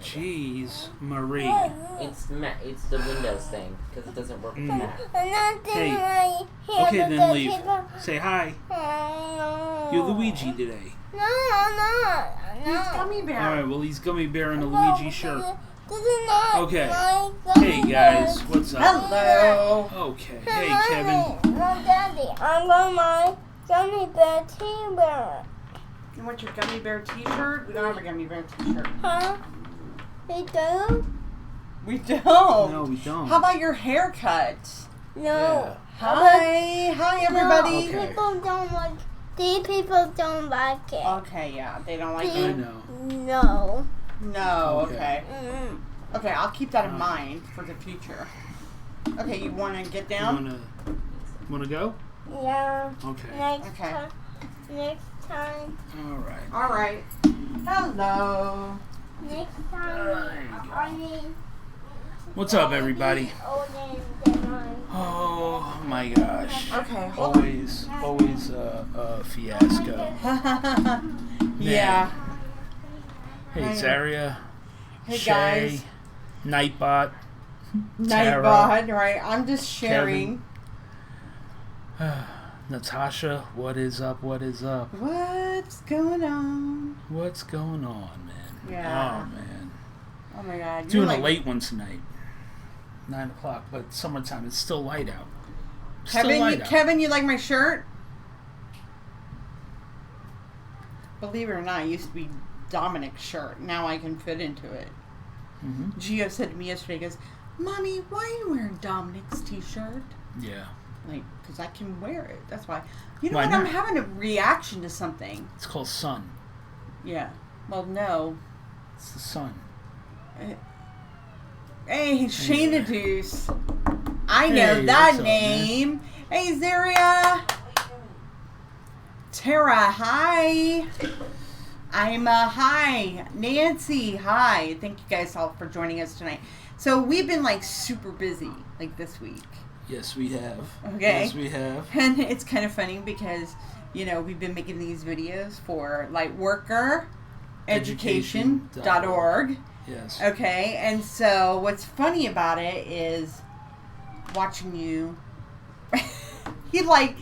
Jeez, Marie. It's the Windows thing because it doesn't work with Mac. Hey. Okay, then leave. Say hi. You're Luigi today. No. He's gummy bear. All right. Well, he's gummy bear in a Luigi shirt. Okay. Hey guys, what's up? Hello. Okay. Hey Kevin. No, Daddy, I want my gummy bear t-shirt. You want your gummy bear t-shirt? We don't have a gummy bear t-shirt. Huh? We do? We don't. No, we don't. How about your haircut? No. Yeah. Hi everybody. No, people don't like. These people don't like it. Okay, yeah, they don't like I it. know. No. No, okay. Mm-mm. Okay, I'll keep that in mind for the future. Okay, you want to get down? Wanna go? Yeah. Okay. Next time. All right. Hello. Next time. I need. What's up, everybody? Oh my gosh. Okay, hold on. Always a fiasco. Yeah. Hey, Zaria. Hey, Shay, guys. Nightbot. Nightbot, right? I'm just sharing. Natasha, what is up? What's going on? What's going on, man? Yeah. Oh, man. Oh my God. Doing a late one tonight. 9 o'clock, but summertime. It's still light out. Kevin, you like my shirt? Believe it or not, it used to be Dominic's shirt. Now I can fit into it. Mm-hmm. Gio said to me yesterday, he goes, Mommy, why are you wearing Dominic's t-shirt? Yeah. Like, because I can wear it. That's why. You know Why what? not? I'm having a reaction to something. It's called sun. Yeah. Well, no. It's the sun. Hey, Shayna Deuce. I know Hey, that what's up, name. Hey, Zaria. Tara, hi. Hi. Nancy, hi. Thank you guys all for joining us tonight. So we've been like super busy like this week. Yes, we have. Okay. Yes, we have. And it's kind of funny because, you know, we've been making these videos for lightworkereducation.org. Yes. Okay, and so what's funny about it is watching you. You got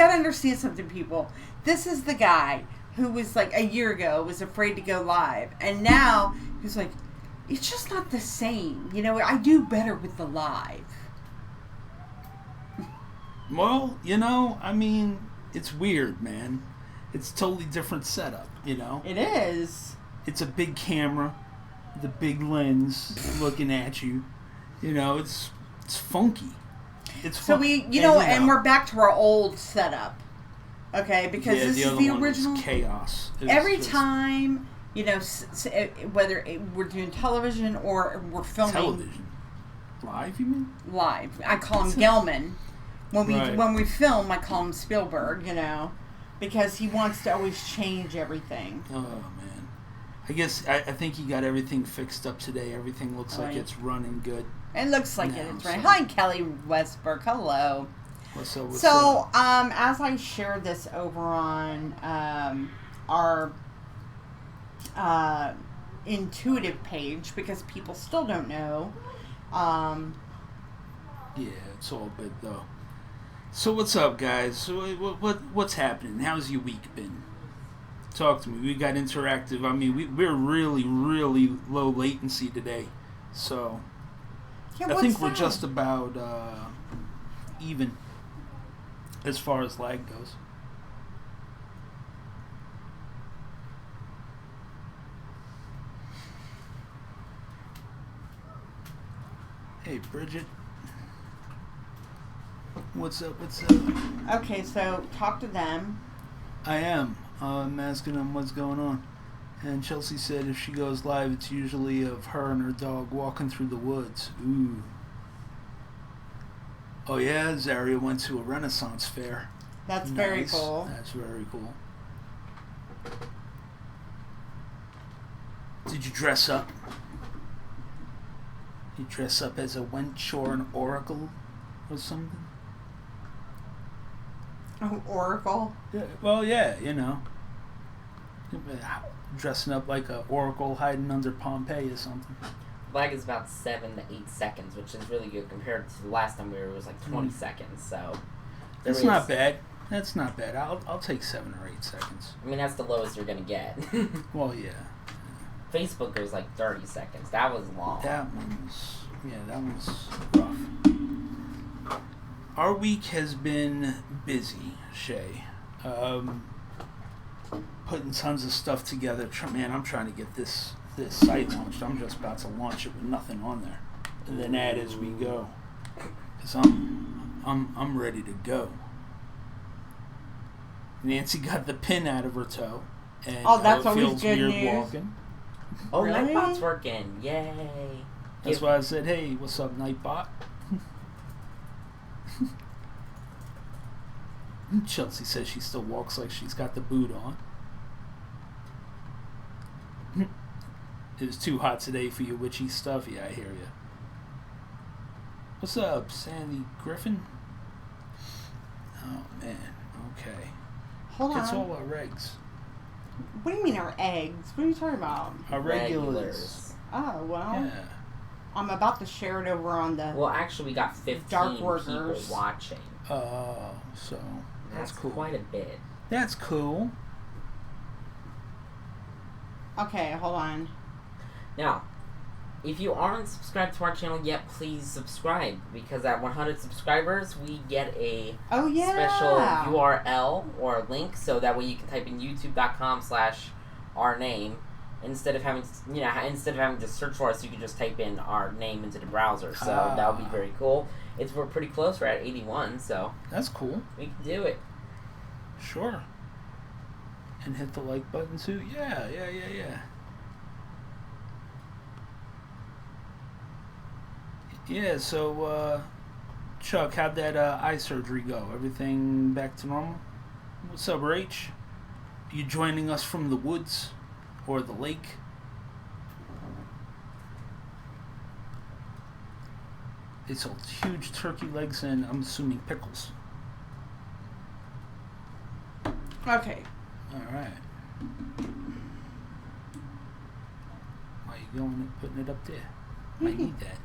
to understand something, people. This is the guy who was like a year ago was afraid to go live, and now he's like, it's just not the same. You know, I do better with the live. Well, you know, I mean, it's weird, man. It's a totally different setup, you know? It is. It's a big camera, the big lens looking at you. You know, it's funky. It's so and we're back to our old setup. Okay, because this is the original chaos. Every time, you know, whether we're doing television or we're filming television. Live, you mean? Live. I call him Gelman. When we film, I call him Spielberg, you know, because he wants to always change everything. Oh, man. I guess, I think he got everything fixed up today. Everything looks like it's running good. It looks like it's running. Hi, Kelly Westbrook. Hello. What's up? As I shared this over on our intuitive page, because people still don't know. Yeah, it's all good, though. So what's up, guys? So what's happening? How's your week been? Talk to me. We got interactive. I mean, we're really, really low latency today. So I think we're just about even as far as lag goes. Hey, Bridget. What's up? Okay, so talk to them. I am. I'm asking them what's going on. And Chelsea said if she goes live, it's usually of her and her dog walking through the woods. Ooh. Oh, yeah, Zaria went to a Renaissance fair. That's very cool. That's very cool. Did you dress up? You dress up as a wench or an oracle or something? Oh, oracle? Yeah, well, yeah, you know. Dressing up like a oracle hiding under Pompeii or something. Lag is about 7 to 8 seconds, which is really good compared to the last time we were. It was like 20 seconds. So that's not bad. That's not bad. I'll take 7 or 8 seconds. I mean, that's the lowest you're gonna get. Well, yeah. Facebook goes like 30 seconds. That was long. That was rough. Our week has been busy, Shay. Putting tons of stuff together. Man, I'm trying to get this site launched. I'm just about to launch it with nothing on there, and then add as we go. Cause I'm ready to go. Nancy got the pin out of her toe, and that's it always feels good weird news. walking. Oh, Really? Nightbot's working. Yay. That's why I said, "Hey, what's up, Nightbot?" Chelsea says she still walks like she's got the boot on. It was too hot today for your witchy stuff. Yeah, I hear you. What's up, Sandy Griffin? Oh, man. Okay. Hold on. It's all our eggs. What do you mean our eggs? What are you talking about? Our regulars. Oh, well. Yeah. I'm about to share it over on the... Well, actually, we got 15 Dark people workers. watching. Oh, so that's cool. Quite a bit. That's cool. Okay, hold on. Now, if you aren't subscribed to our channel yet, please subscribe, because at 100 subscribers, we get a special URL or a link, so that way you can type in youtube.com/our name. Instead of having to search for us, you can just type in our name into the browser. So that would be very cool. We're pretty close. We're at 81, so that's cool. We can do it. Sure. And hit the like button too. Yeah. Yeah. So, Chuck, how'd that eye surgery go? Everything back to normal? What's up, Rach? You joining us from the woods? Or the lake? They sold huge turkey legs and I'm assuming pickles. Okay. Alright. Why you going and putting it up there? Might need that.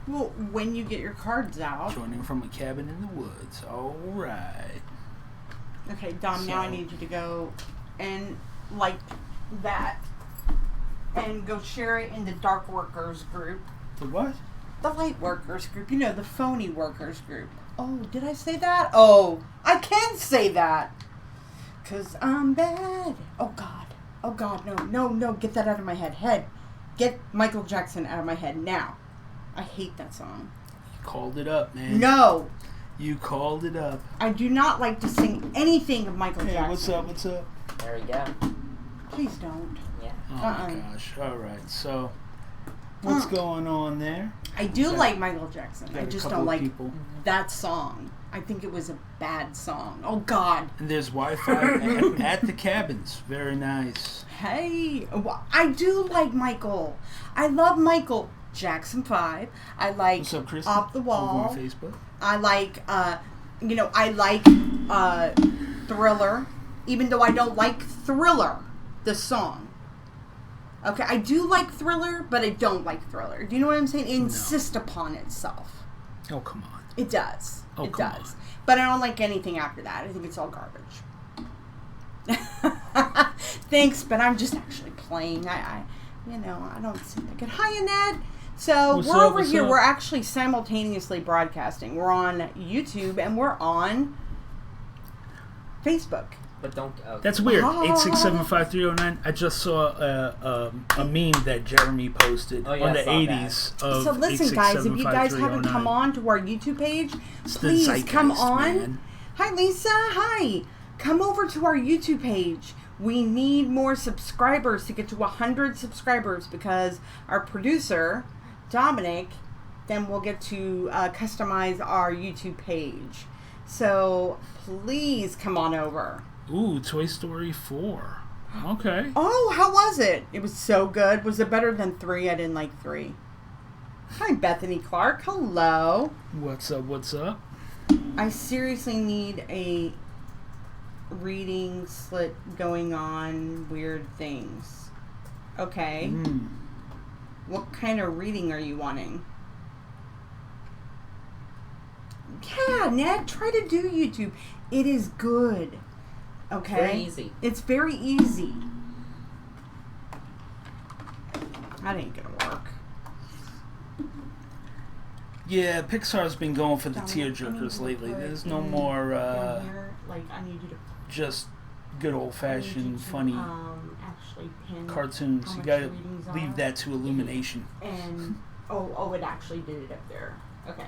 Well, when you get your cards out... Joining from a cabin in the woods. Alright. Okay, Dom, now I need you to go and like that and go share it in the Dark Workers group. The what? The Light Workers group. You know, the phony workers group. Oh, did I say that? Oh, I can say that. Because I'm bad. Oh, God, no. Get that out of my head. Get Michael Jackson out of my head now. I hate that song. You called it up, man. No. You called it up. I do not like to sing anything of Michael Jackson. What's up? There we go. Please don't. Yeah. Oh my gosh. Alright, so what's going on there? I do like Michael Jackson. I just don't like people. that song. I think it was a bad song. Oh, God. And there's Wi-Fi at the cabins. Very nice. Hey, I do like Michael. I love Michael Jackson 5. I like What's up, Chris? Off the Wall. Over on Facebook. I like, Thriller. Even though I don't like Thriller, the song. Okay, I do like Thriller, but I don't like Thriller. Do you know what I'm saying? It insists upon itself. Oh, come on. It does. Oh, it come does. on. But I don't like anything after that. I think it's all garbage. Thanks, but I'm just actually playing. I don't think I can. Hi, Annette. So we're over here. We're actually simultaneously broadcasting. We're on YouTube and we're on Facebook. But don't... Okay. That's weird. 8675309. I just saw a meme that Jeremy posted on the 80s of So listen, guys, if you guys haven't come on to our YouTube page, please come on. Man. Hi, Lisa. Hi. Come over to our YouTube page. We need more subscribers to get to 100 subscribers because our producer, Dominic, then will get to customize our YouTube page. So please come on over. Ooh, Toy Story 4. Okay. Oh, how was it? It was so good. Was it better than 3? I didn't like 3. Hi, Bethany Clark. Hello. What's up? I seriously need a reading slit going on, weird things. Okay. What kind of reading are you wanting? Yeah, Ned, try to do YouTube. It is good. Okay? Very easy. It's very easy. That ain't gonna work. Yeah, Pixar's been going for the tearjerkers lately. There's no more like, I need you to just good old-fashioned funny actually pin cartoons. You gotta leave that to Illumination. And oh, it actually did it up there. Okay,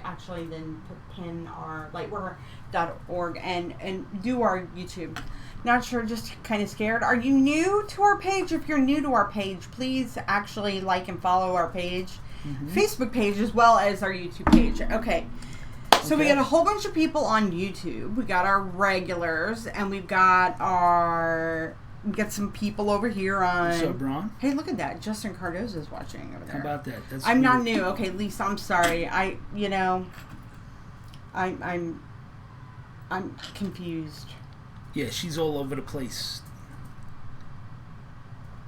actually then pin our lightworker.org and do our YouTube. Not sure, just kind of scared. Are you new to our page? If you're new to our page, please actually like and follow our page. Facebook page as well as our YouTube page. Okay. So we got a whole bunch of people on YouTube. We got our regulars and we got some people over here on. What's up, Ron? Hey, look at that. Justin Cardozo's watching over there. How about that? That's I'm weird. not new. Okay, Lisa, I'm sorry. I'm confused. Yeah, she's all over the place.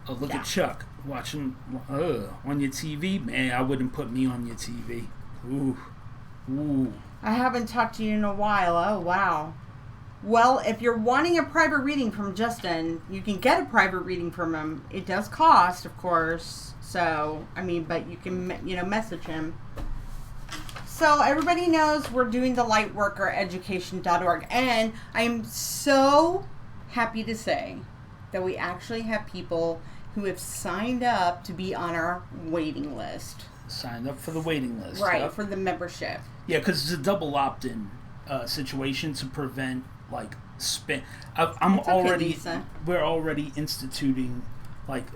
Oh, look at Chuck watching on your TV. Man, I wouldn't put me on your TV. Ooh. I haven't talked to you in a while. Oh, wow. Well, if you're wanting a private reading from Justin, you can get a private reading from him. It does cost, of course. So, but you can, message him. So, everybody knows we're doing the lightworkereducation.org. And I'm so happy to say that we actually have people who have signed up to be on our waiting list. Signed up for the waiting list. Right, Yep. for the membership. Yeah, because it's a double opt-in situation to prevent spam. We're already instituting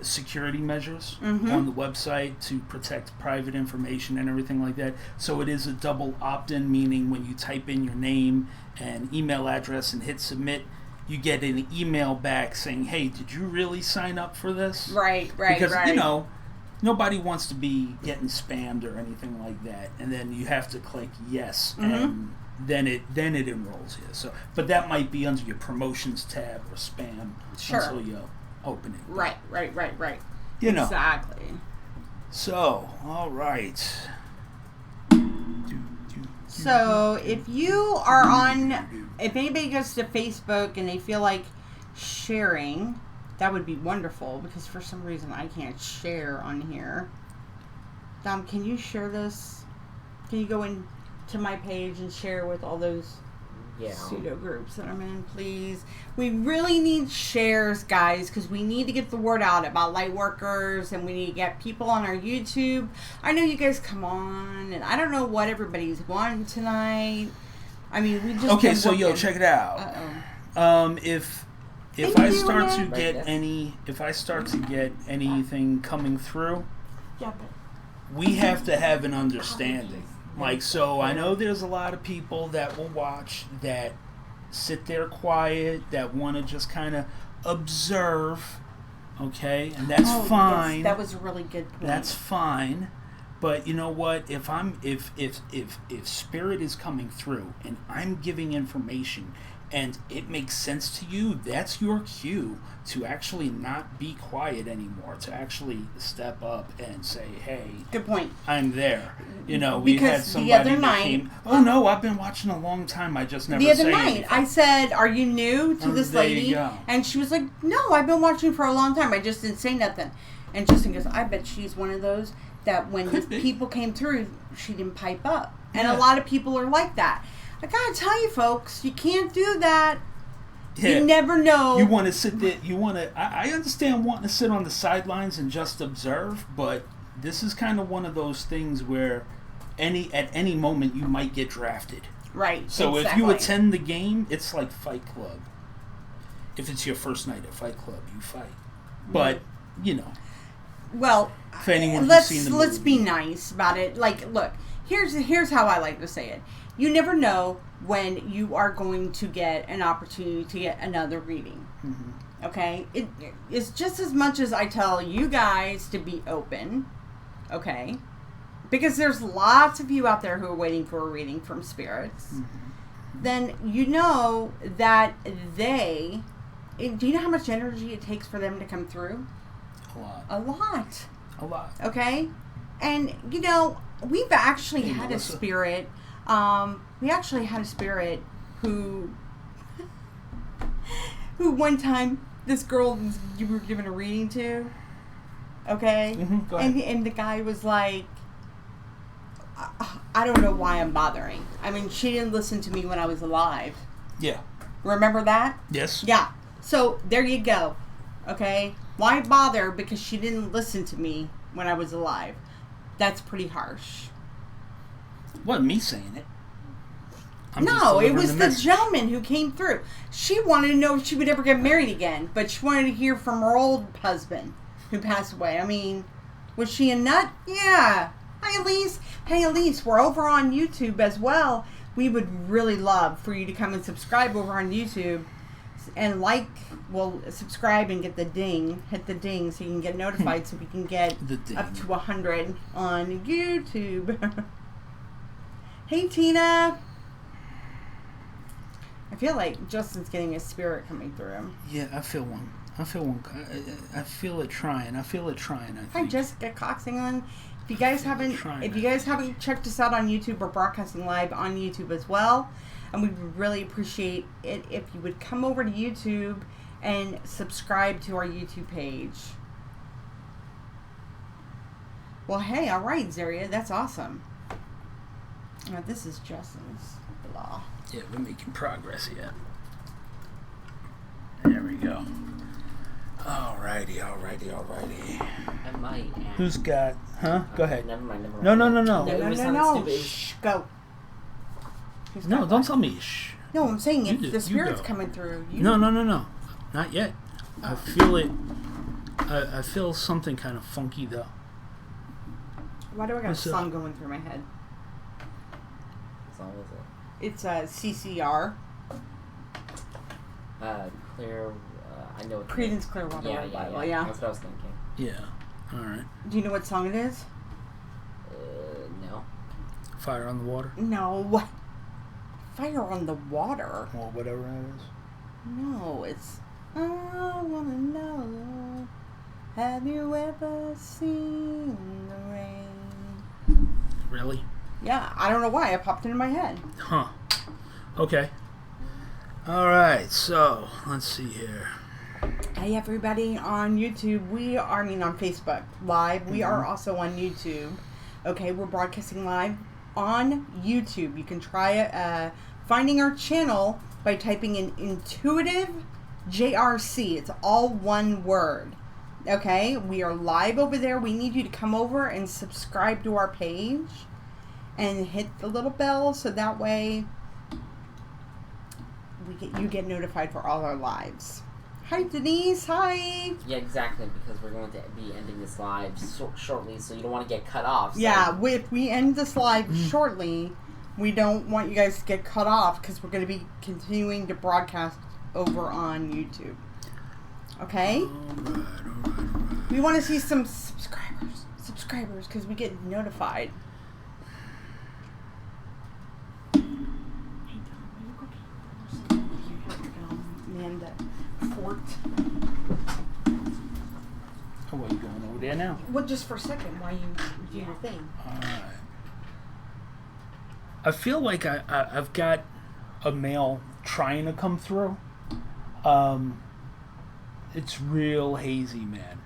security measures on the website to protect private information and everything like that. So it is a double opt-in, meaning when you type in your name and email address and hit submit, you get an email back saying, "Hey, did you really sign up for this?" Right. Because nobody wants to be getting spammed or anything like that, and then you have to click yes, and then it enrolls you. So, but that might be under your promotions tab or spam until you open it. Right. Exactly. So, all right. So, if anybody goes to Facebook and they feel like sharing, that would be wonderful, because for some reason I can't share on here. Dom, can you share this? Can you go into my page and share with all those pseudo groups that I'm in, please? We really need shares, guys, because we need to get the word out about Lightworkers, and we need to get people on our YouTube. I know you guys come on, and I don't know what everybody's wanting tonight. We just okay. So, check it out. If I start to get anything coming through, we have to have an understanding. I know there's a lot of people that will watch that sit there quiet, that want to just kind of observe, okay? And that's fine. Yes, that was a really good point. That's fine. But you know what? If spirit is coming through and I'm giving information and it makes sense to you, that's your cue to actually not be quiet anymore, to actually step up and say, "Hey, good point. I'm there." We had somebody the other night, came, "Oh no, I've been watching a long time. I just never." The other say night, anything. I said, "Are you new to this there lady?" You go. And she was like, "No, I've been watching for a long time. I just didn't say nothing." And Justin goes, "I bet she's one of those that when people came through, she didn't pipe up." And a lot of people are like that. I gotta tell you, folks, you can't do that. Yeah. You never know. You want to sit there. I understand wanting to sit on the sidelines and just observe, but this is kind of one of those things where at any moment you might get drafted. Right. So if you attend the game, it's like Fight Club. If it's your first night at Fight Club, you fight. But well, if anyone let's seen the movie, let's be nice about it. Look, here's how I like to say it. You never know when you are going to get an opportunity to get another reading. Mm-hmm. Okay? It's just as much as I tell you guys to be open. Okay? Because there's lots of you out there who are waiting for a reading from spirits. Mm-hmm. then you know that do you know how much energy it takes for them to come through? A lot. A lot. A lot. Okay? And, you know, we've actually had Melissa. a spirit. We actually had a spirit who one time, this girl you were given a reading to, okay? Mm-hmm. Go ahead. And the guy was like, I don't know why I'm bothering. I mean, she didn't listen to me when I was alive. Yeah. Remember that? Yes. Yeah. So, there you go. Okay? Why bother? Because she didn't listen to me when I was alive. That's pretty harsh. Wasn't me saying it. I'm just No, it delivering was the message. gentleman who came through. She wanted to know if she would ever get married again, but she wanted to hear from her old husband who passed away. I mean, was she a nut? Yeah. Hey, Elise, we're over on YouTube as well. We would really love for you to come and subscribe over on YouTube and subscribe and get the ding. Hit the ding so you can get notified so we can get up to 100 on YouTube. Hey, Tina. I feel like Justin's getting a spirit coming through him. Yeah, I feel one. I feel it trying. I think. Hi, Jessica Coxing on. If you guys haven't checked us out on YouTube, we're broadcasting live on YouTube as well, and we would really appreciate it if you would come over to YouTube and subscribe to our YouTube page. Well, hey, all right, Zaria, that's awesome. Now, this is Justin's blah. Yeah, we're making progress yet. There we go. Alrighty. I might. Who's got? Huh? Go ahead. Never mind. No. No. Shh, go. No, don't tell me. Shh. No, I'm saying You if do. the You spirit's go. coming through. No. Not yet. I feel it. I feel something kind of funky though. Why do I got What's a up? song going through my head? What song is it? It's CCR. Clear. I know. Creedence Clearwater Revival. Yeah. That's what I was thinking. Yeah. All right. Do you know what song it is? No. Fire on the water. No. Fire on the Water. Or whatever that is. No, it's I wanna know. Have you ever seen the rain? Really? Yeah, I don't know why it popped into my head. Huh. Okay. All right. So let's see here. Hey everybody on YouTube, on Facebook Live. We are also on YouTube. Okay, we're broadcasting live on YouTube. You can try finding our channel by typing in Intuitive JRC. It's all one word. Okay, we are live over there. We need you to come over and subscribe to our page and hit the little bell so that way you get notified for all our lives. Hi Denise, hi. Yeah, exactly, because we're going to be ending this live shortly, so you don't want to get cut off. So. Yeah, if we end this live shortly, we don't want you guys to get cut off because we're going to be continuing to broadcast over on YouTube. Okay? All right. We want to see some subscribers, because we get notified. Amanda Fort. Oh, what, you going over there now? Well, just for a second, while you do your thing. All right. I feel like I've got a male trying to come through. It's real hazy, man.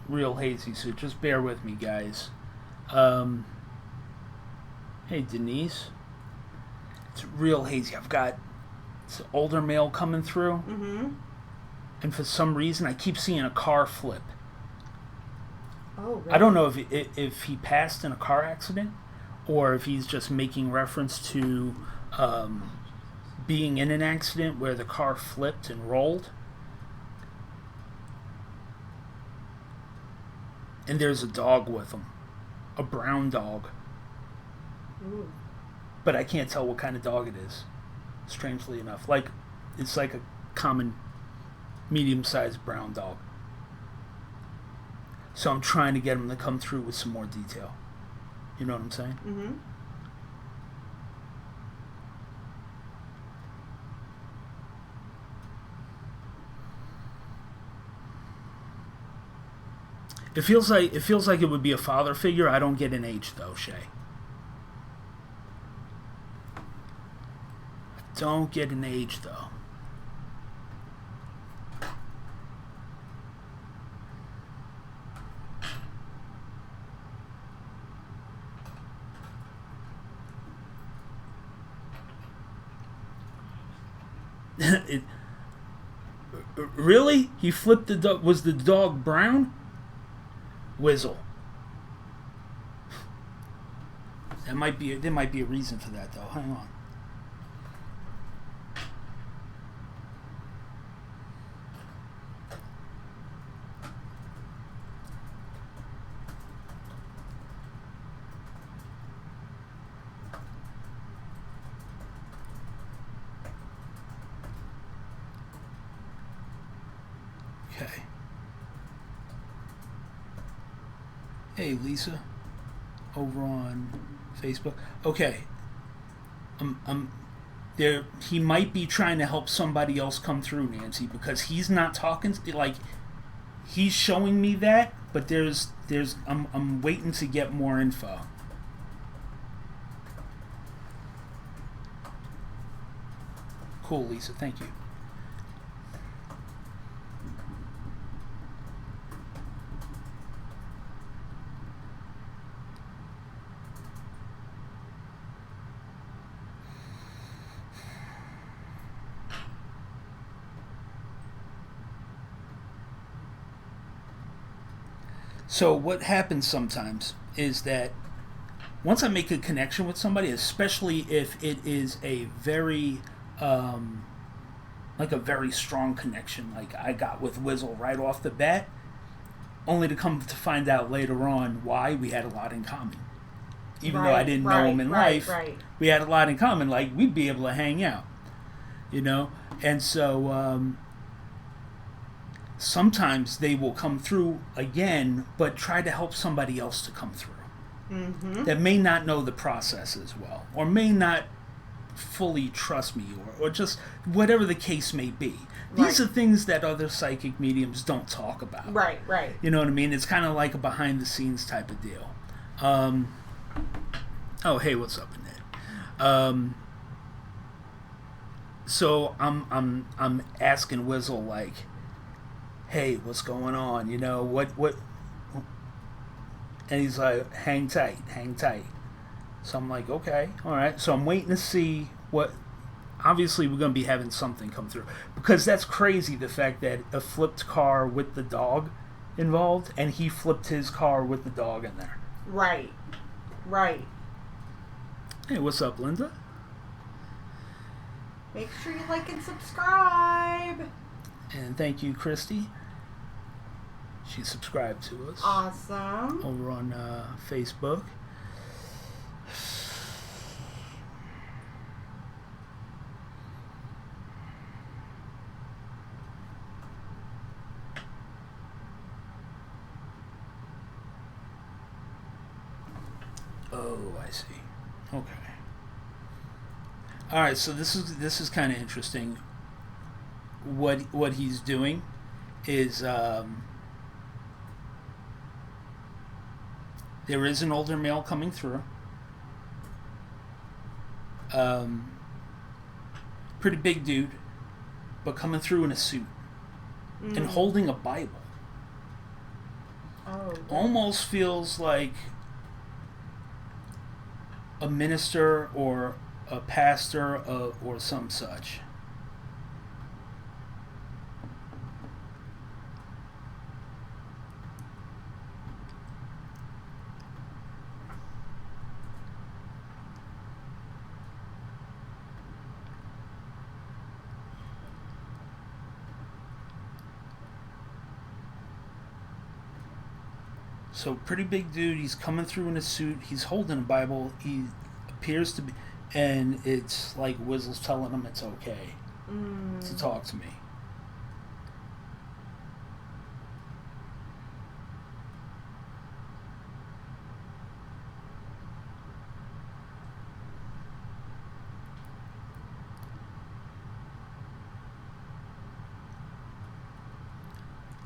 Real hazy, so just bear with me, guys. Hey, Denise. It's real hazy. I've got this older male coming through. Mm-hmm. And for some reason, I keep seeing a car flip. Oh, really? I don't know if he passed in a car accident or if he's just making reference to being in an accident where the car flipped and rolled. And there's a dog with him. A brown dog. Ooh. But I can't tell what kind of dog it is, strangely enough. It's like a common medium-sized brown dog. So I'm trying to get him to come through with some more detail. You know what I'm saying? Mm-hmm. It feels like it would be a father figure. I don't get an age though, Shay. Don't get an age though. Really? He flipped the dog. Was the dog brown? Whizzle. There might be a reason for that though. Hang on. Okay. Hey, Lisa, over on Facebook. Okay. There. He might be trying to help somebody else come through, Nancy, because he's not talking. Like, he's showing me that, but I'm waiting to get more info. Cool, Lisa. Thank you. So what happens sometimes is that once I make a connection with somebody, especially if it is a very, like a very strong connection, like I got with Whizzle right off the bat, only to come to find out later on why we had a lot in common. Even though I didn't know him in life, we had a lot in common. Like, we'd be able to hang out, you know? And so, sometimes they will come through again, but try to help somebody else to come through. Mm-hmm. That may not know the process as well, or may not fully trust me, or just whatever the case may be. These are things that other psychic mediums don't talk about. Right. You know what I mean? It's kind of like a behind-the-scenes type of deal. Oh, hey, what's up, Annette? So I'm asking Whizzle, like, hey, what's going on? You know, what? And he's like, hang tight. So I'm like, okay, all right. So I'm waiting to see what. Obviously, we're going to be having something come through. Because that's crazy, the fact that a flipped car with the dog involved, and he flipped his car with the dog in there. Right. Hey, what's up, Linda? Make sure you like and subscribe. And thank you, Christy. She subscribed to us. Awesome. Over on Facebook. Oh, I see. Okay. All right. So this is kind of interesting. What he's doing is there is an older male coming through. Pretty big dude, but coming through in a suit and holding a Bible. Oh. Almost feels like a minister or a pastor or some such. So pretty big dude, he's coming through in a suit, he's holding a Bible, he appears to be, and it's like Whizzle's telling him it's okay to talk to me.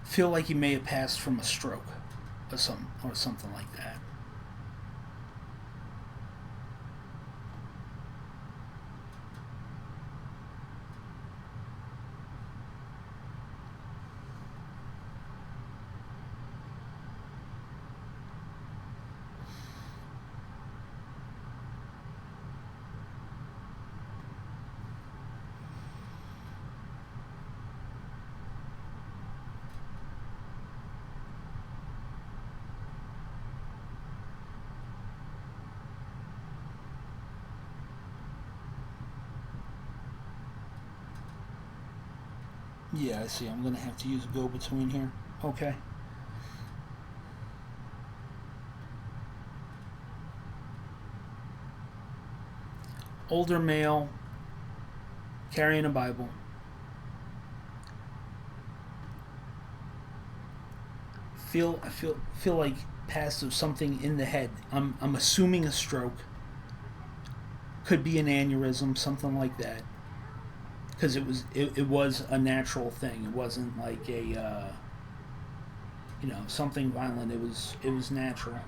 Feel like he may have passed from a stroke. or something like that. Yeah, I see. I'm going to have to use a go-between here. Okay. Older male, carrying a Bible. I feel like passive something in the head. I'm assuming a stroke. Could be an aneurysm, something like that. Because it was a natural thing. It wasn't like a something violent. It was natural.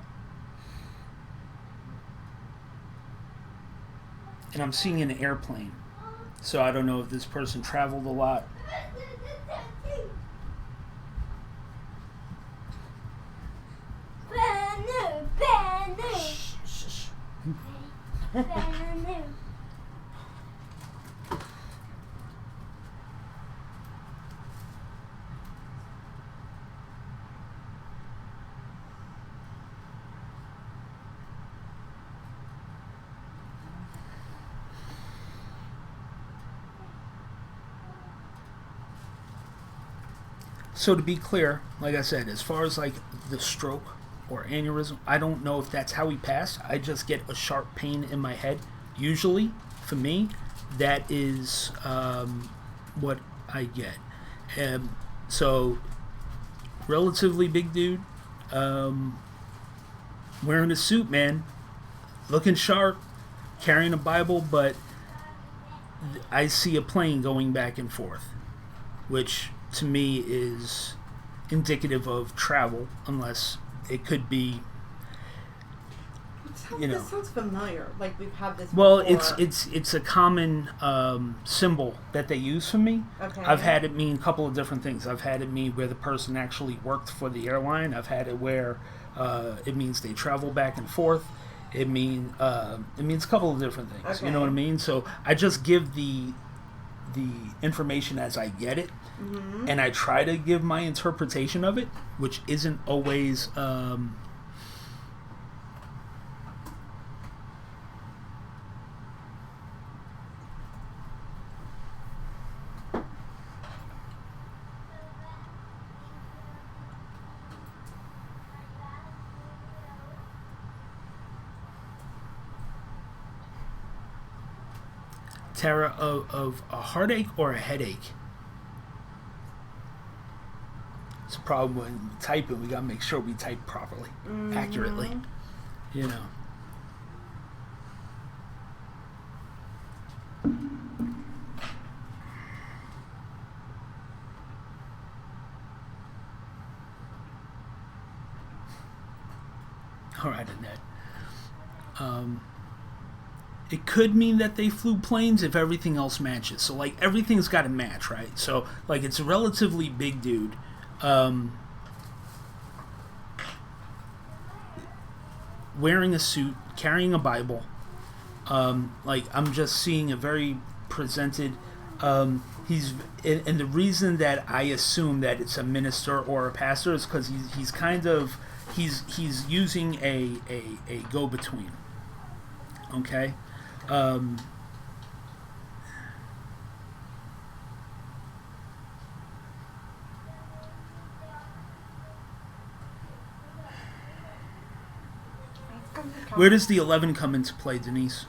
And I'm seeing an airplane, so I don't know if this person traveled a lot. So to be clear, like I said, as far as like the stroke or aneurysm, I don't know if that's how he passed. I just get a sharp pain in my head. Usually, for me, that is what I get. So, relatively big dude, wearing a suit, man, looking sharp, carrying a Bible, but I see a plane going back and forth, which to me is indicative of travel, unless it could be, This sounds familiar. Like we've had this. Well, before. it's a common symbol that they use for me. Okay. I've had it mean a couple of different things. I've had it mean where the person actually worked for the airline. I've had it where it means they travel back and forth. It means a couple of different things. Okay. You know what I mean? So I just give the information as I get it, and I try to give my interpretation of it, which isn't always. Tara, of a heartache or a headache? It's a problem when we type it. We gotta make sure we type properly, accurately. You know. All right, Annette. It could mean that they flew planes if everything else matches. So, like, everything's got to match, right? So, like, it's a relatively big dude. Wearing a suit, carrying a Bible. Like, I'm just seeing a very presented... and the reason that I assume that it's a minister or a pastor is because he's kind of... He's using a go-between. Okay? Where does the 11 come into play, Denise?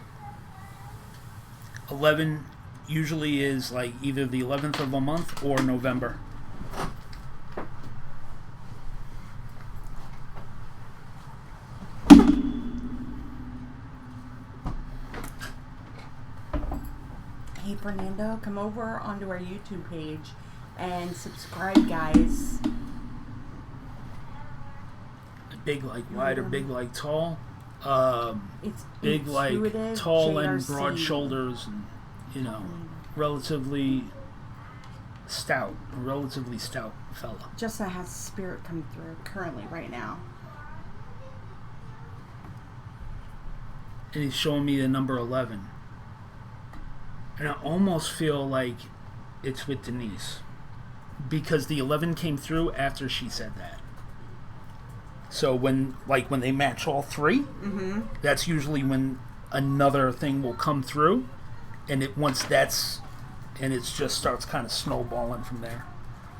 11 usually is like either the 11th of a month or November. Hey Fernando, come over onto our YouTube page and subscribe, guys. big like wide or big like tall. It's big like intuitive tall and JRC. broad shoulders, and relatively stout, a relatively stout fella. Just that has spirit come through currently right now. And he's showing me the number 11. And I almost feel like it's with Denise. Because the 11 came through after she said that. So when they match all three, that's usually when another thing will come through. And it just starts kind of snowballing from there.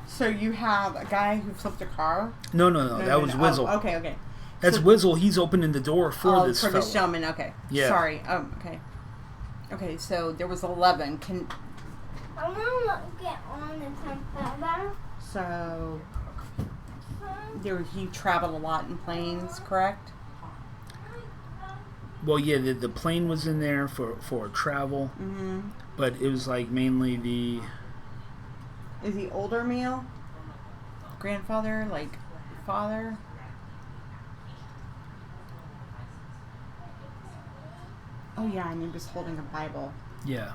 So you have a guy who flipped a car? No, that was Wizzle. Oh, okay. That's Wizzle. He's opening the door for this fella. This gentleman, okay. Yeah. Sorry. Okay. Okay, so there was 11. I'm gonna get on the temple better. So he traveled a lot in planes, correct? Well, yeah, the plane was in there for travel, but it was like mainly the... Is he older male? Grandfather, like father? Oh yeah, and he was holding a Bible. Yeah.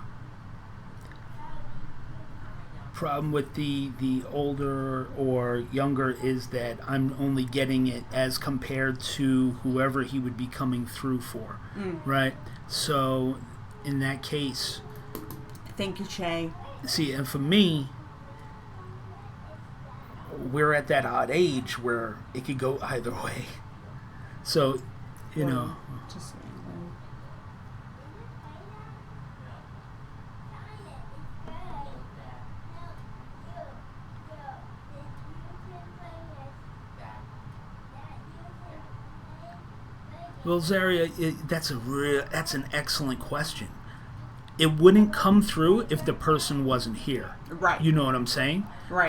Problem with the older or younger is that I'm only getting it as compared to whoever he would be coming through for, right? So, in that case... Thank you, Shay. See, and for me, we're at that odd age where it could go either way. So, you know... Just Well, Zaria, that's an excellent question. It wouldn't come through if the person wasn't here. Right. You know what I'm saying? Right.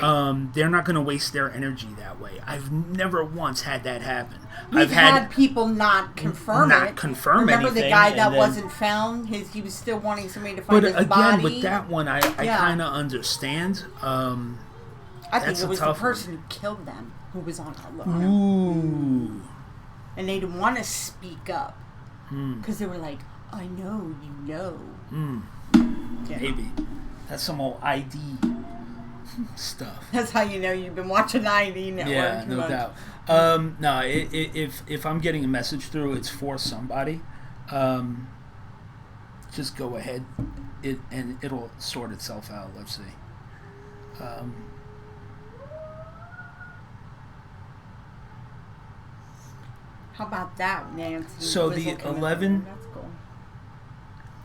They're not going to waste their energy that way. I've never once had that happen. We've had people not confirm it. Not confirm Remember anything. The guy that then, wasn't found? He was still wanting somebody to find his body. But again, with that one, I kind of understand. I think it was the person who killed them who was on our loan. Ooh. And they didn't want to speak up. Because they were like, I know, you know. Yeah. Maybe. That's some old ID stuff. That's how you know you've been watching ID Network. Yeah, no doubt. No, if I'm getting a message through, it's for somebody. Just go ahead, and it'll sort itself out. Let's see. How about that, Nancy? So the 11. That's cool.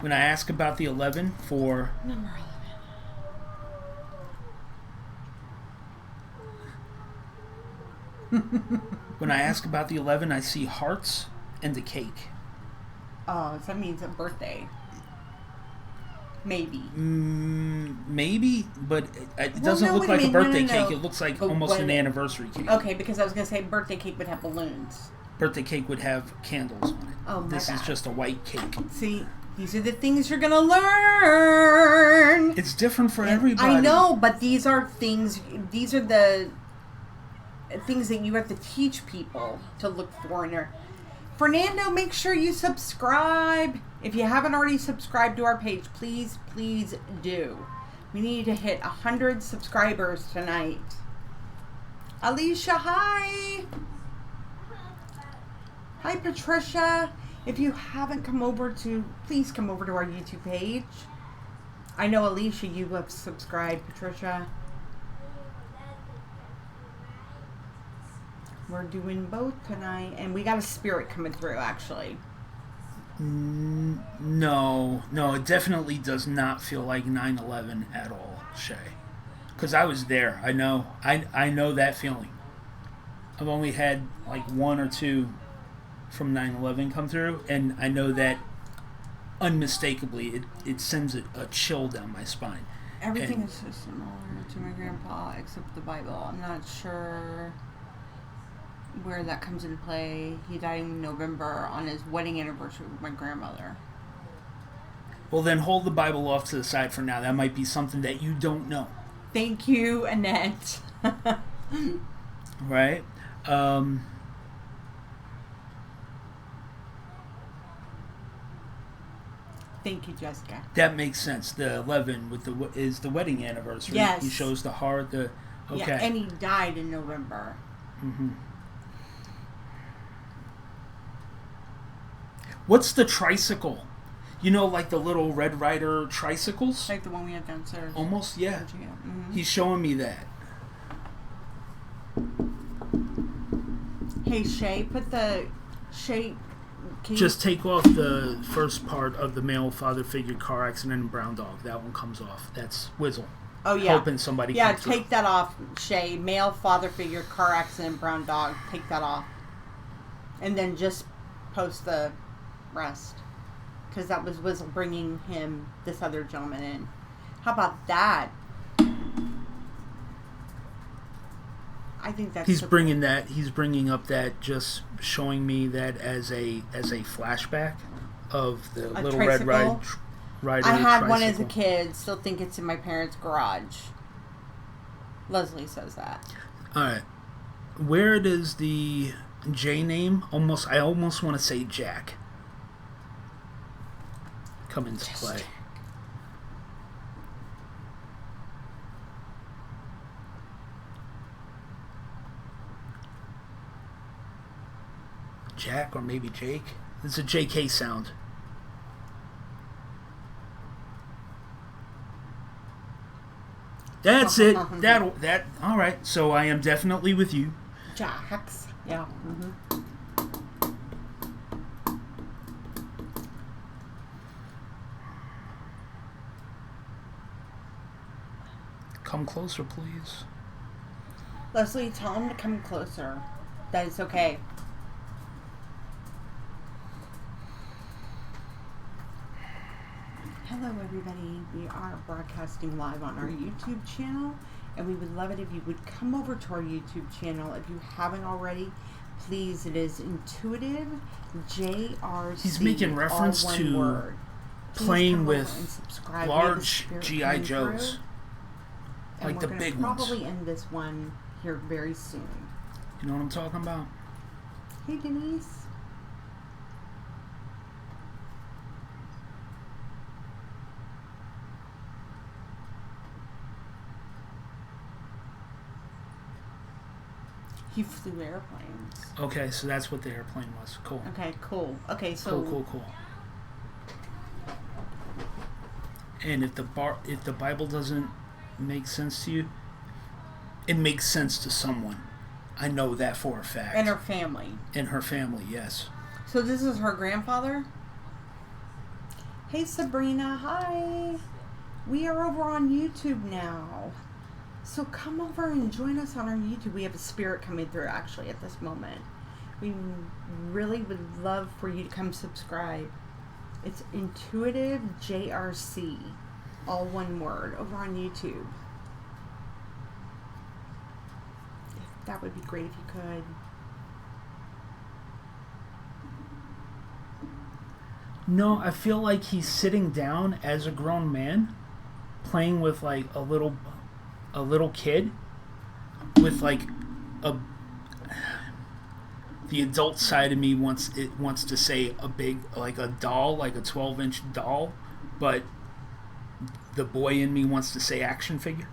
When I ask about the 11 for Number 11. When I ask about the 11, I see hearts and a cake. Oh, so that means a birthday. Maybe. Maybe, but it doesn't look like a birthday cake. It looks like almost an anniversary cake. Okay, because I was going to say birthday cake would have balloons. Birthday cake would have candles on it. Oh, my This God. is just a white cake. See, these are the things you're going to learn. It's different for everybody. I know, but these are the things that you have to teach people to look for in there. Fernando, make sure you subscribe. If you haven't already subscribed to our page, please do. We need to hit 100 subscribers tonight. Alicia, hi. Hi, Patricia. If you haven't please come over to our YouTube page. I know, Alicia, you have subscribed, Patricia. We're doing both tonight, and we got a spirit coming through, actually. No, it definitely does not feel like 9/11 at all, Shay. Because I was there. I know that feeling. I've only had like one or two from 9/11 come through, and I know that unmistakably it sends a chill down my spine. Everything is so similar to my grandpa except the Bible. I'm not sure where that comes into play. He died in November on his wedding anniversary with my grandmother. Well, then hold the Bible off to the side for now. That might be something that you don't know. Thank you, Annette. Right? Thank you, Jessica. That makes sense. The 11 is the wedding anniversary. Yes. He shows the heart. Okay. Yeah, and he died in November. Mm-hmm. What's the tricycle? You know, like the little Red Rider tricycles? Like the one we have downstairs. Almost, yeah. Mm-hmm. He's showing me that. Hey, Shay, Just take off the first part of the male father figure car accident and brown dog. That one comes off. That's Whizzle. Oh, yeah. Hoping somebody Yeah, comes through. take that off, Shay. Male father figure car accident, brown dog. Take that off. And then just post the rest. Because that was Whizzle bringing this other gentleman in. How about that? I think that's... He's bringing up that, just showing me that as a flashback of the little tricycle? Red Rider I had tricycle. one as a kid. Still think it's in my parents' garage. Leslie says that. All right. Where does the J name, I almost want to say Jack, come into play? Jack or maybe Jake. It's a JK sound. That's it. That. All right. So I am definitely with you. Jax. Yeah. Mm-hmm. Come closer, please. Leslie, tell him to come closer. That it's okay. Hello, everybody. We are broadcasting live on our YouTube channel, and we would love it if you would come over to our YouTube channel. If you haven't already, please. It is Intuitive JRC. He's making reference to playing with large GI Joes, like the big ones. Probably end this one here very soon. You know what I'm talking about? Hey, Denise. He flew airplanes. Okay, so that's what the airplane was. Cool. Okay, cool. Okay, so cool. And if the Bible doesn't make sense to you, it makes sense to someone. I know that for a fact. And her family. And her family, yes. So this is her grandfather? Hey, Sabrina. Hi. We are over on YouTube now. So come over and join us on our YouTube. We have a spirit coming through, actually, at this moment. We really would love for you to come subscribe. It's Intuitive JRC. All one word. Over on YouTube. That would be great if you could. No, I feel like he's sitting down as a grown man, playing with like a little kid, with like the adult side of me wants to say a big, like a doll, like a 12-inch doll, but the boy in me wants to say action figure.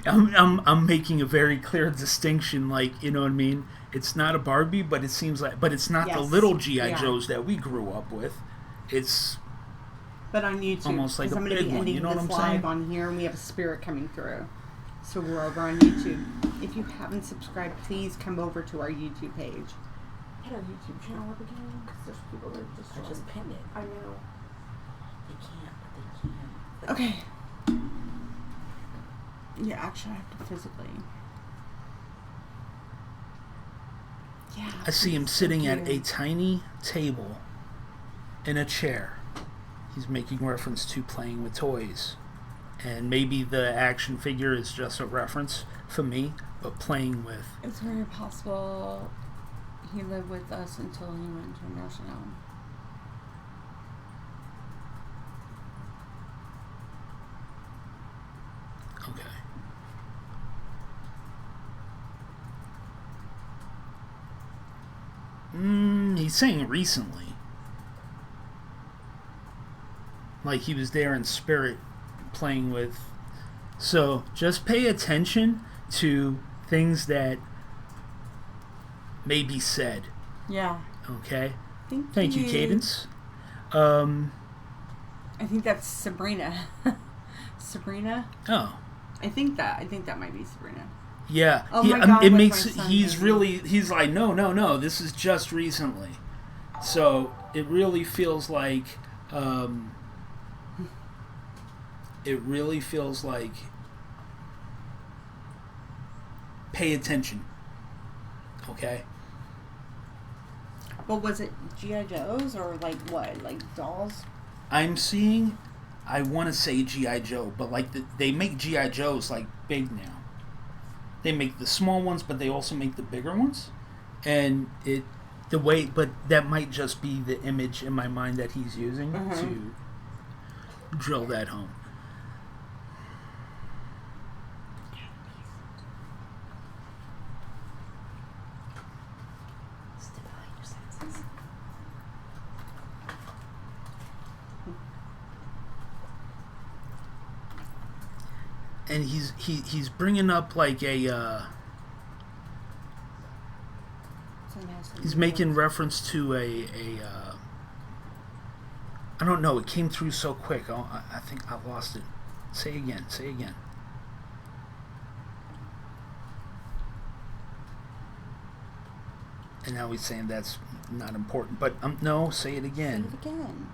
I'm making a very clear distinction, like, you know what I mean? It's not a Barbie, but it seems like, but it's not the little G.I. Joes that we grew up with. It's but on YouTube, almost like a I'm big one. You know what I'm saying? Live on here, and we have a spirit coming through. So we're over on YouTube. If you haven't subscribed, please come over to our YouTube page. Hit our YouTube channel up again, because there's people that I just pinned it. I know. They can't. Okay. Yeah, actually, I have to physically. Yeah. I see him sitting at a tiny table in a chair. He's making reference to playing with toys. And maybe the action figure is just a reference for me, but playing with. It's very possible he lived with us until he went to a nursing home. Okay. He's saying recently. like he was there in spirit playing with. So just pay attention to things that may be said. Yeah. Okay. Thank you, Cadence. I think that's Sabrina. Sabrina. Oh. I think that might be Sabrina. Yeah. Oh my God, it with makes my son, he's maybe. really he's like no. This is just recently, so it really feels like pay attention. Okay. Well, was it G.I. Joes or like what? Like dolls? I'm seeing, I want to say G.I. Joe, but like they make G.I. Joes like big now. They make the small ones, but they also make the bigger ones. And but that might just be the image in my mind that he's using to drill that home. And he's bringing up like a he's making reference to a I don't know, it came through so quick. I think I lost it. Say again. And now he's saying that's not important, but no, say it again. Say it again.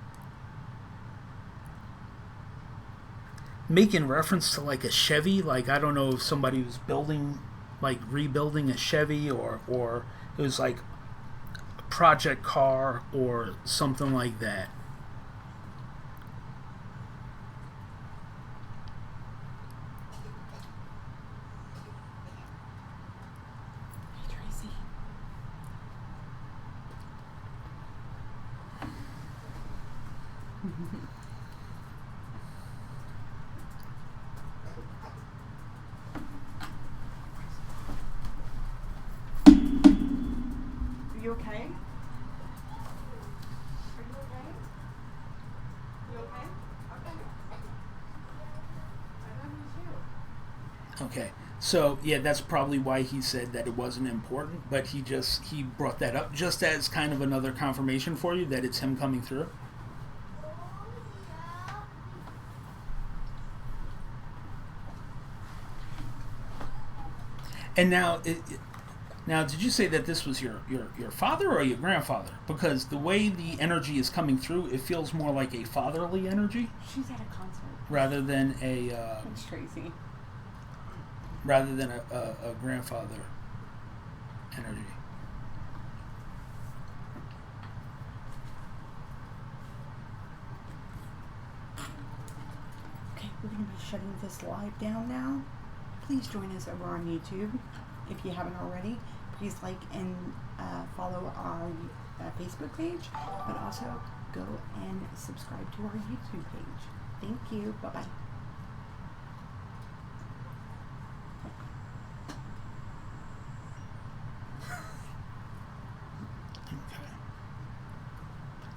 Making reference to like a Chevy, like I don't know if somebody was rebuilding a Chevy or it was like a project car or something like that. Hey, Tracy. You okay? Are you okay? You okay? Okay. I love you too. Okay, so yeah, that's probably why he said that it wasn't important, but he brought that up just as kind of another confirmation for you that it's him coming through. And now, did you say that this was your father or your grandfather? Because the way the energy is coming through, it feels more like a fatherly energy. She's at a concert. Rather than a. That's Tracy. Rather than a grandfather energy. Okay, we're going to be shutting this live down now. Please join us over on YouTube if you haven't already. Please like and follow our Facebook page, but also go and subscribe to our YouTube page. Thank you. Bye-bye.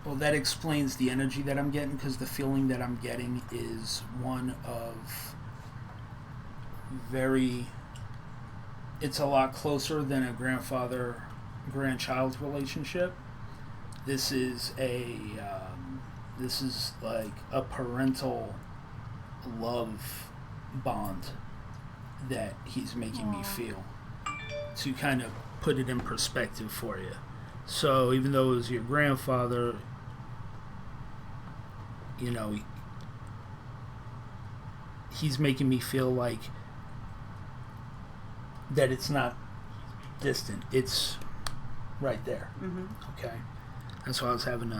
Well, that explains the energy that I'm getting, because the feeling that I'm getting is one of it's a lot closer than a grandfather-grandchild relationship. This is like a parental love bond that he's making me feel, to kind of put it in perspective for you. So even though it was your grandfather, you know, he's making me feel like that it's not distant. It's right there. Mm-hmm. Okay? That's why I was having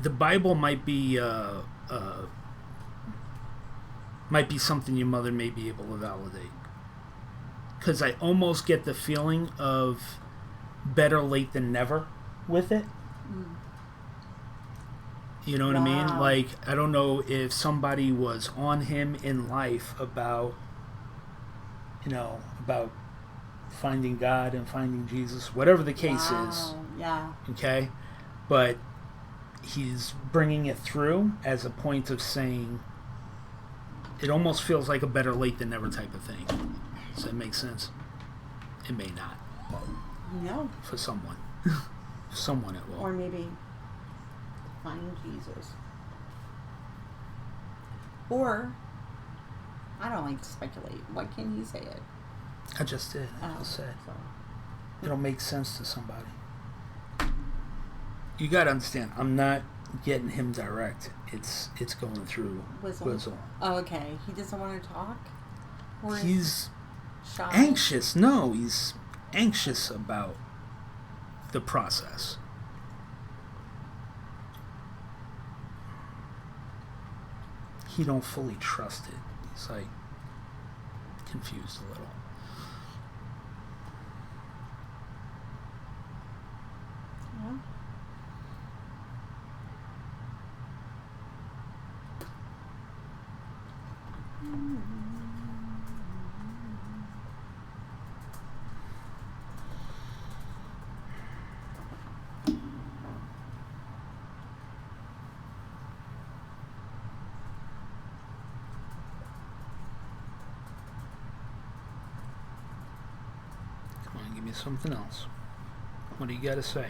the Bible might be something your mother may be able to validate. Because I almost get the feeling of better late than never with it. You know what I mean? Like, I don't know if somebody was on him in life about finding God and finding Jesus, whatever the case is. Yeah. Okay? But he's bringing it through as a point of saying it almost feels like a better late than never type of thing. Does that make sense? It may not. No. For someone. Someone it will. Or maybe find Jesus. Or, I don't like to speculate. Why can't he say it? I just did. I just said. So. It'll make sense to somebody. You gotta understand, I'm not getting him direct. It's going through Wizzle. Oh, okay. He doesn't want to talk? Or He's shy? anxious. No, he's anxious about the process. He don't fully trust it. He's like confused a little. Yeah. Come on, give me something else. What do you gotta say?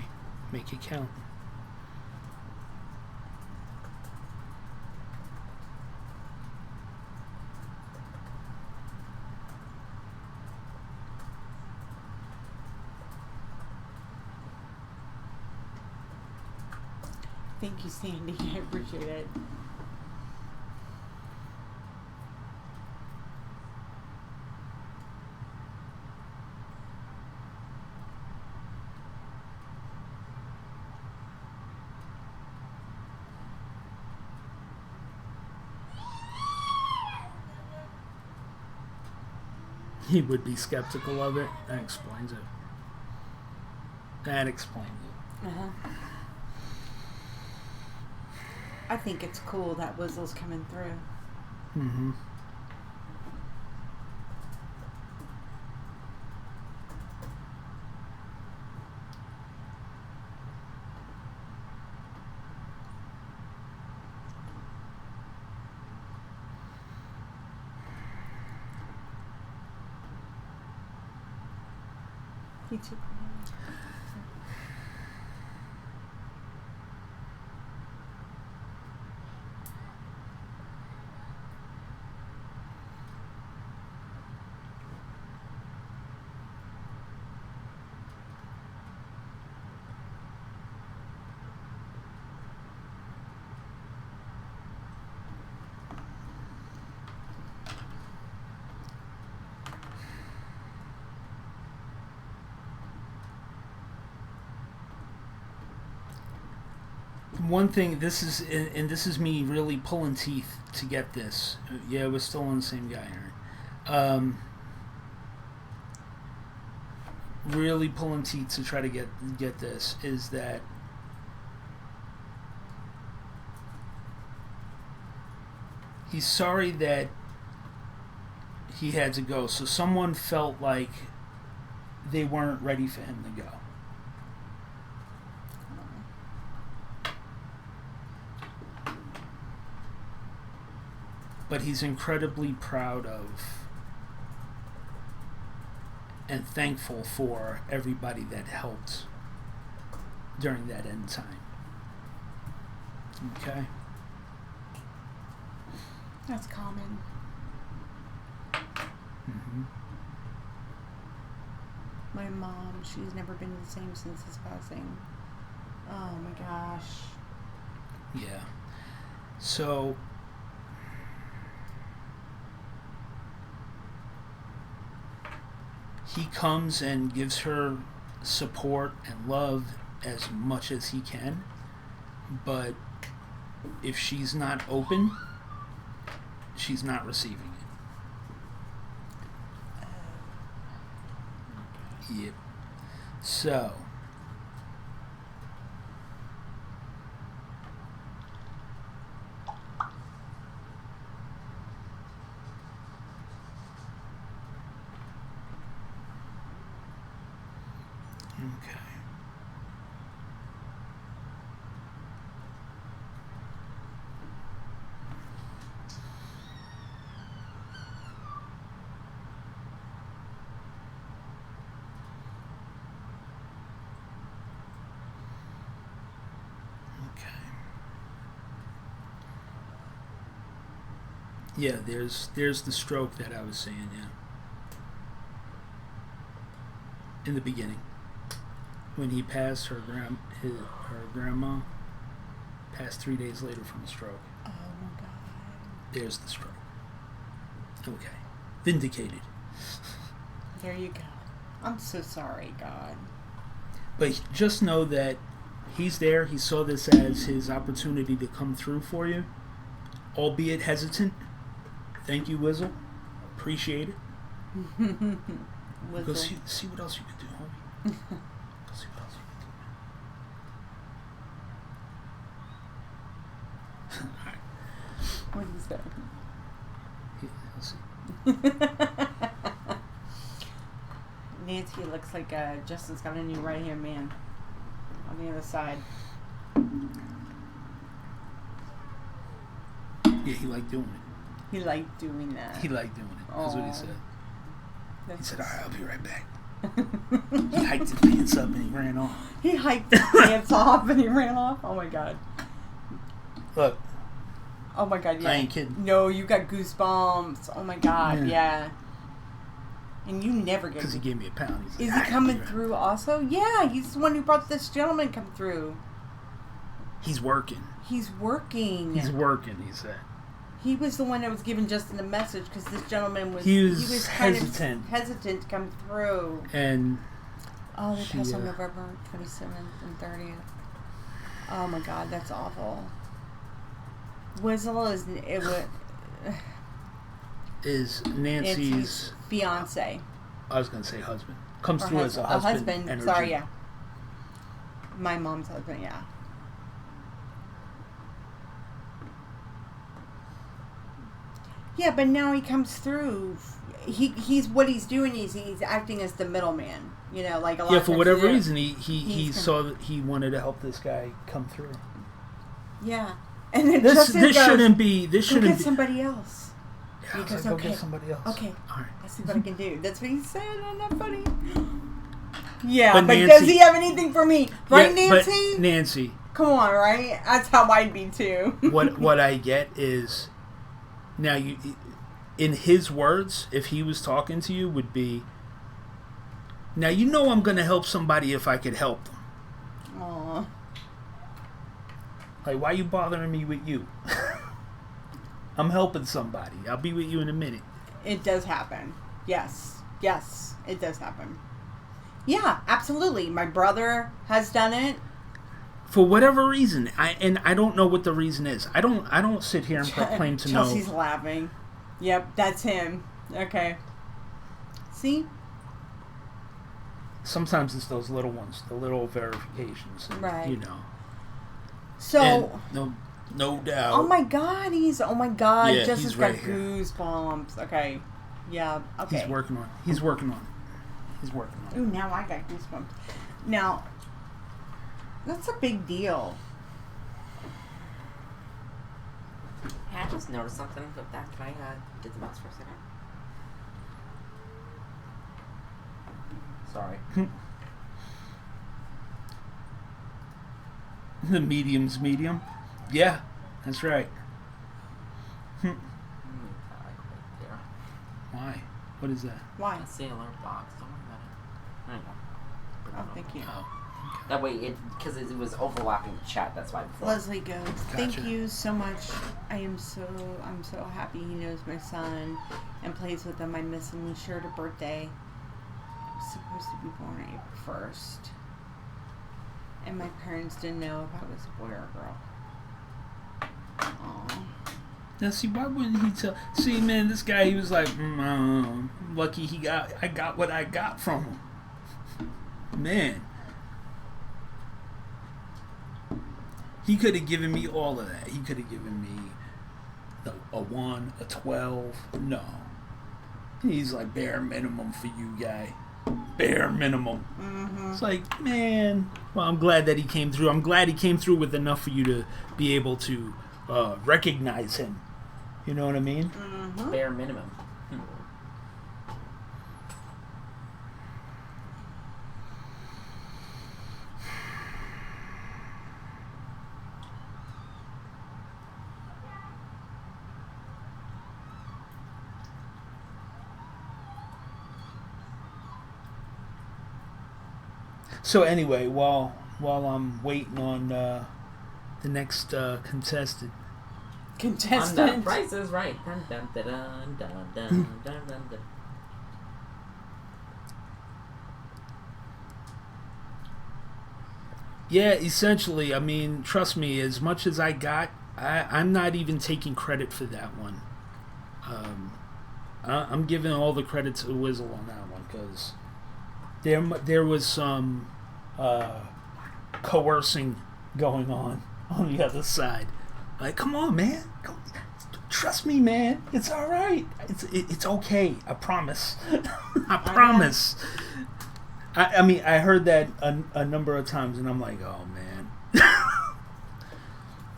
Make it count. Thank you, Sandy. I appreciate it. He would be skeptical of it. That explains it. That explains it. Uh-huh. I think it's cool that Wizzle's coming through. Mm-hmm. You too. One thing, this is me really pulling teeth to get this. Yeah, we're still on the same guy, Aaron. Really pulling teeth to try to get this is that he's sorry that he had to go. So someone felt like they weren't ready for him to go. But he's incredibly proud of and thankful for everybody that helped during that end time. Okay? That's common. Mm-hmm. My mom, she's never been the same since his passing. Oh my gosh. Yeah. So he comes and gives her support and love as much as he can, but if she's not open, she's not receiving it. Yep. So okay. Yeah, there's the stroke that I was saying, yeah. In the beginning. When he passed, her grandma passed 3 days later from a stroke. Oh my God. There's the stroke. Okay. Vindicated. There you go. I'm so sorry, God. But just know that he's there. He saw this as his opportunity to come through for you, albeit hesitant. Thank you, Wizzle. Appreciate it. Go see what else you can do, homie. Go see what else you can do. What is that? Let's see. Nancy looks like Justin's got a new right-hand man on the other side. Yeah, he liked doing it. He liked doing that. He liked doing it. That's what he said. He said, all right, I'll be right back. He hiked his pants up and he ran off. He hiked his pants off and he ran off? Oh, my God. Look. Oh, my God, yeah. I ain't kidding. No, you got goosebumps. Oh, my God, yeah. And you never get... Because he gave me a pound. Is he coming through also? Yeah, he's the one who brought this gentleman come through. He's working. He's working. He's working, he said. He was the one that was giving Justin a message because this gentleman was... He was hesitant. Hesitant to come through. And... Oh, they passed on November 27th and 30th. Oh, my God, that's awful. Wizzle is Nancy's fiance. I was going to say husband. Comes through as a husband. Energy. Sorry, yeah. My mom's husband, yeah. Yeah, but now he comes through. He's what he's doing is he's acting as the middleman. You know, like a lot. Yeah, of for times whatever reason, he saw that he wanted to help this guy come through. Yeah, and then this shouldn't be. This shouldn't get be somebody else. Yeah, because go get somebody else. Okay, all right. Let's see what I can do. That's what he said. Isn't that funny? Yeah, but Nancy, does he have anything for me? Right, yeah, Nancy? But Nancy. Come on, right? That's how I'd be too. what I get is now you. In his words, if he was talking to you, would be, now you know I'm going to help somebody if I could help them. Aww. Like, why are you bothering me with you? I'm helping somebody. I'll be with you in a minute. It does happen. Yes. Yes, it does happen. Yeah, absolutely. My brother has done it. For whatever reason. I don't know what the reason is. I don't sit here and proclaim to know. Chelsea's laughing. Yep, that's him. Okay. See? Sometimes it's those little ones, the little verifications. And, right. You know. So. And no doubt. Oh my God, Yeah, Justin's right got here. goosebumps. Okay. Yeah, okay. He's working on it. Ooh, now I got goosebumps. Now, that's a big deal. I just noticed something with that. Can I get the mouse for a second? Sorry. The medium's medium. Yeah, that's right. Why? What is that? Why? That's the alert box. Don't worry about it. There you go. Oh, thank you. Oh. That way, because it was overlapping the chat. That's why. Before. Leslie goes, thank Gotcha. you so much. I'm so happy he knows my son and plays with him. I miss him. We shared a birthday. I was supposed to be born April 1st. And my parents didn't know if I was a boy or a girl. Aww. Now, see, why wouldn't he tell? See, man, this guy, he was like, lucky I got what I got from him. Man. He could have given me all of that. He could have given me a 1, a 12. No. He's like, bare minimum for you, guy. Bare minimum. Mm-hmm. It's like, man. Well, I'm glad that he came through. I'm glad he came through with enough for you to be able to recognize him. You know what I mean? Mm-hmm. Bare minimum. So anyway, while I'm waiting on the next contestant. On the Price is Right. Dun, dun, dun, dun, dun, dun, dun, dun, dun. Yeah, essentially. I mean, trust me. As much as I got, I'm not even taking credit for that one. I'm giving all the credit to Wizzle on that one because there was some coercing going on the other side. Like, come on, man. Trust me, man. It's all right. It's okay. I promise. I promise. I mean, I heard that a number of times, and I'm like, oh, man.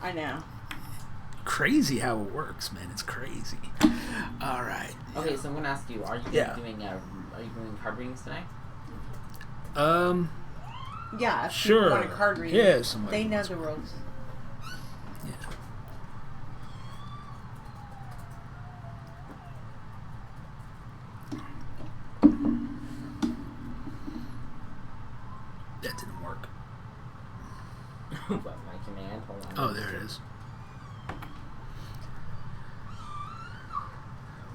I know. Crazy how it works, man. It's crazy. All right. Okay, so I'm gonna ask you: Are you doing card readings tonight? Yeah. If Sure. you want a card reading, Yeah. they know the rules. Yeah. That didn't work. But my command. Hold on. Oh, there it is.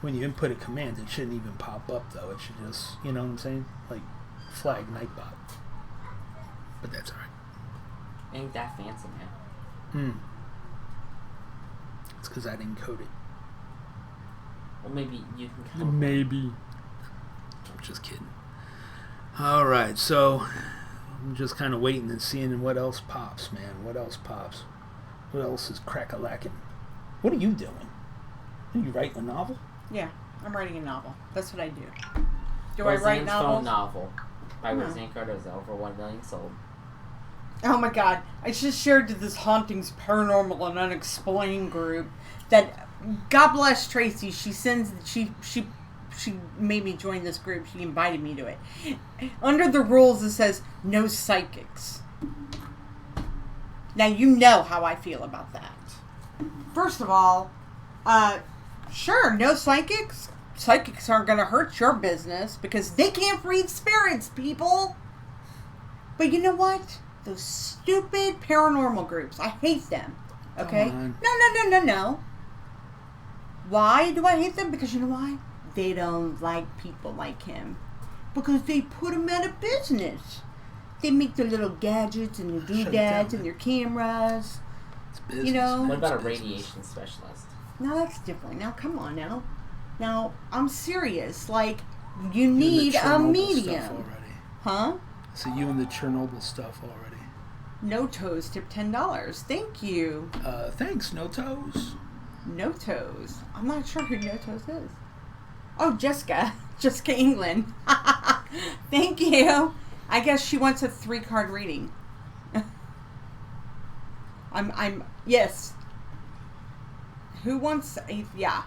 When you input a command, it shouldn't even pop up, though. It should just, you know what I'm saying? Like, flag Nightbot. But that's alright. Ain't that fancy, man. It's because I didn't code it. Well, maybe you can come. Maybe. I'm just kidding. Alright, so I'm just kind of waiting and seeing what else pops, man. What else pops? What else is crack-a-lacking? What are you doing? Are you writing a novel? Yeah, I'm writing a novel. That's what I do. Do Roseanne's I write novels? Phone Novel by Roseanne Cardozo, over 1 million sold. Oh my god, I just shared to this Hauntings Paranormal and Unexplained group that, God bless Tracy, she made me join this group. She invited me to it. Under the rules it says no psychics. Now you know how I feel about that. First of all, sure, no psychics. Psychics aren't going to hurt your business because they can't read spirits, people. But you know what? Those stupid paranormal groups, I hate them. Okay? No. Why do I hate them? Because you know why? They don't like people like him. Because they put him out of business. They make their little gadgets and their doodads and their cameras. It's business. You know? What about a radiation specialist? Now that's different. Now come on now. Now I'm serious. Like, you need a medium. Huh? So you and the Chernobyl stuff already. No Toes tip $10. Thank you. Thanks, No Toes. No Toes. I'm not sure who No Toes is. Oh, Jessica. Jessica England. Thank you. I guess she wants a 3-card reading. Yes. Who wants yeah.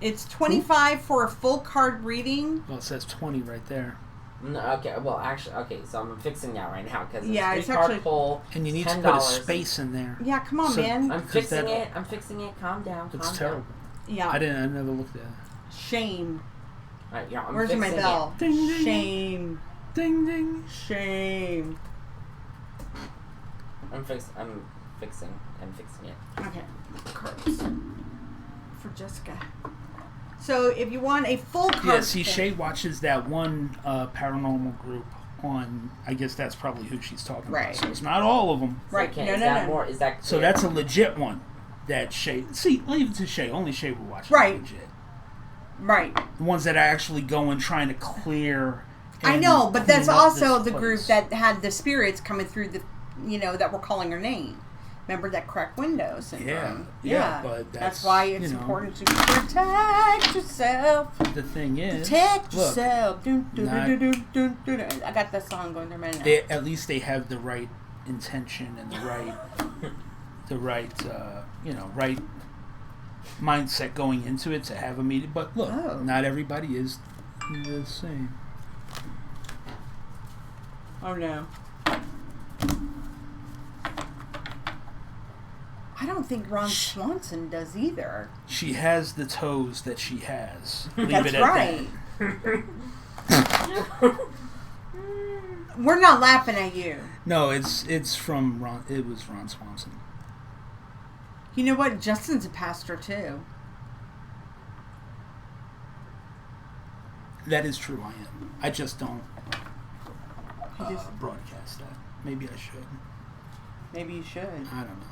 It's $25 for a full card reading. Well, it says 20 right there. No, okay, well, actually, okay, so I'm fixing that right now because it's three card pull. And you need $10. to put a space in there. Yeah, come on, man. I'm fixing it. Calm down. It's terrible. Yeah. I never looked at it. Shame. Yeah, Where's my bell? Ding, ding. Shame. Ding ding. Shame. I'm fixing it. Okay. Cards. For Jessica. So if you want a full card... Yeah, see, Shay watches that one paranormal group on... I guess that's probably who she's talking about. So it's not all of them. So right. No. Is that clear? So that's a legit one that Shay... See, leave it to Shay. Only Shay will watch it. Right. Legit. Right. The ones that are actually going, trying to clear... I know, but that's also the group that had the spirits coming through the... that were calling her name. Remember that cracked window syndrome? Yeah, but that's why it's important to protect yourself. The thing is, protect yourself. I got that song going through my head. At least they have the right intention and the right mindset going into it to have a meeting. But look, not everybody is the same. Oh no. I don't think Ron Swanson does either. She has the toes that she has. Leave That's it at right. that. We're not laughing at you. No, it's from Ron. It was Ron Swanson. You know what? Justin's a pastor too. That is true. I am. I just don't just broadcast that. Maybe I should. Maybe you should. I don't know.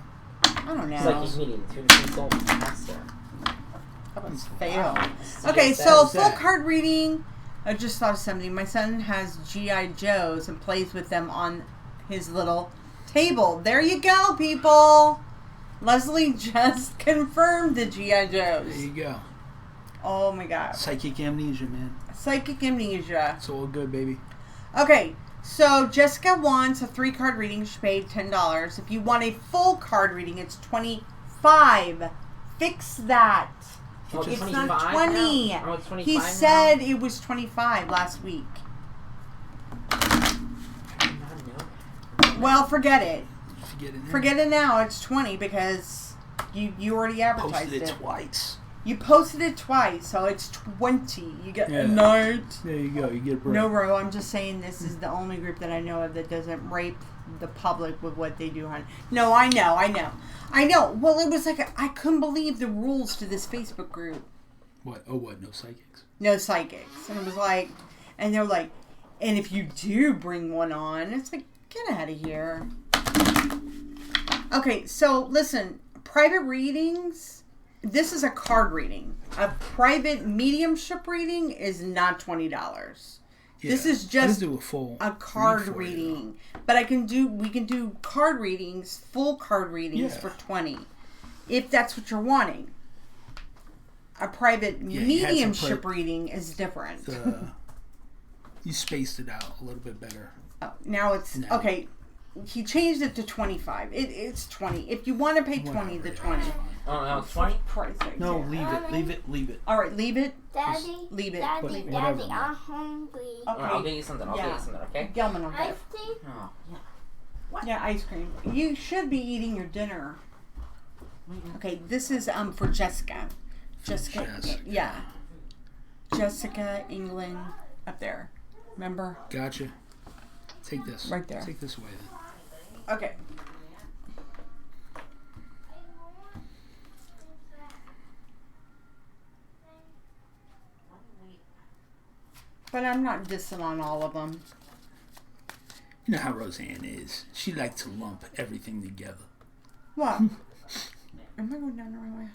I don't know. It's like he's meeting to consult pastor. That was fail. So Okay, just so that- full card reading. I just thought of something. My son has G.I. Joes and plays with them on his little table. There you go, people. Leslie just confirmed the G.I. There Joes. you go. Oh my god. Psychic amnesia, man. Psychic amnesia. It's all good, baby. Okay, so Jessica wants a 3-card reading. She paid $10. If you want a full card reading, it's $25. Fix that. Oh, It's 25 not 20. now? Oh, it's 25 He now? said it was 25 last week. Well, forget it. Forget it now. It's 20 because you already advertised Posted it twice. You posted it twice, so it's 20. You get a Yeah. night. There you go. You get a break. No, Ro, I'm just saying this is the only group that I know of that doesn't rape the public with what they do, hon. No, I know. Well, it was like I couldn't believe the rules to this Facebook group. What? Oh, what? No psychics? No psychics. And it was like, and they're like, and if you do bring one on, it's like, get out of here. Okay, so listen, private readings, this is a card reading. A private mediumship reading is not $20. Yeah. This is I just can do a full a card read for you, reading. But we can do card readings, full card readings Yeah. for $20. If that's what you're wanting. A private Yeah, you had to mediumship put reading is different. you spaced it out a little bit better. Now it's No. okay. He changed it to 25. It's 20. If you want to pay 20, the 20. Oh, no, it's 20? Price right No, there. leave it. All right, leave it. Daddy, leave it. Daddy, Whatever. Daddy, I'm hungry. Okay. I'll get you something. I'll Yeah. get you something, okay? Gelman over Ice there. cream? Oh, yeah. Yeah, ice cream. You should be eating your dinner. Okay, this is for Jessica. Jessica. Yeah. Jessica, England, up there. Remember? Gotcha. Take this. Right there. Take this away then. Okay. But I'm not dissing on all of them. You know how Roseanne is. She likes to lump everything together. What? Am I going down the wrong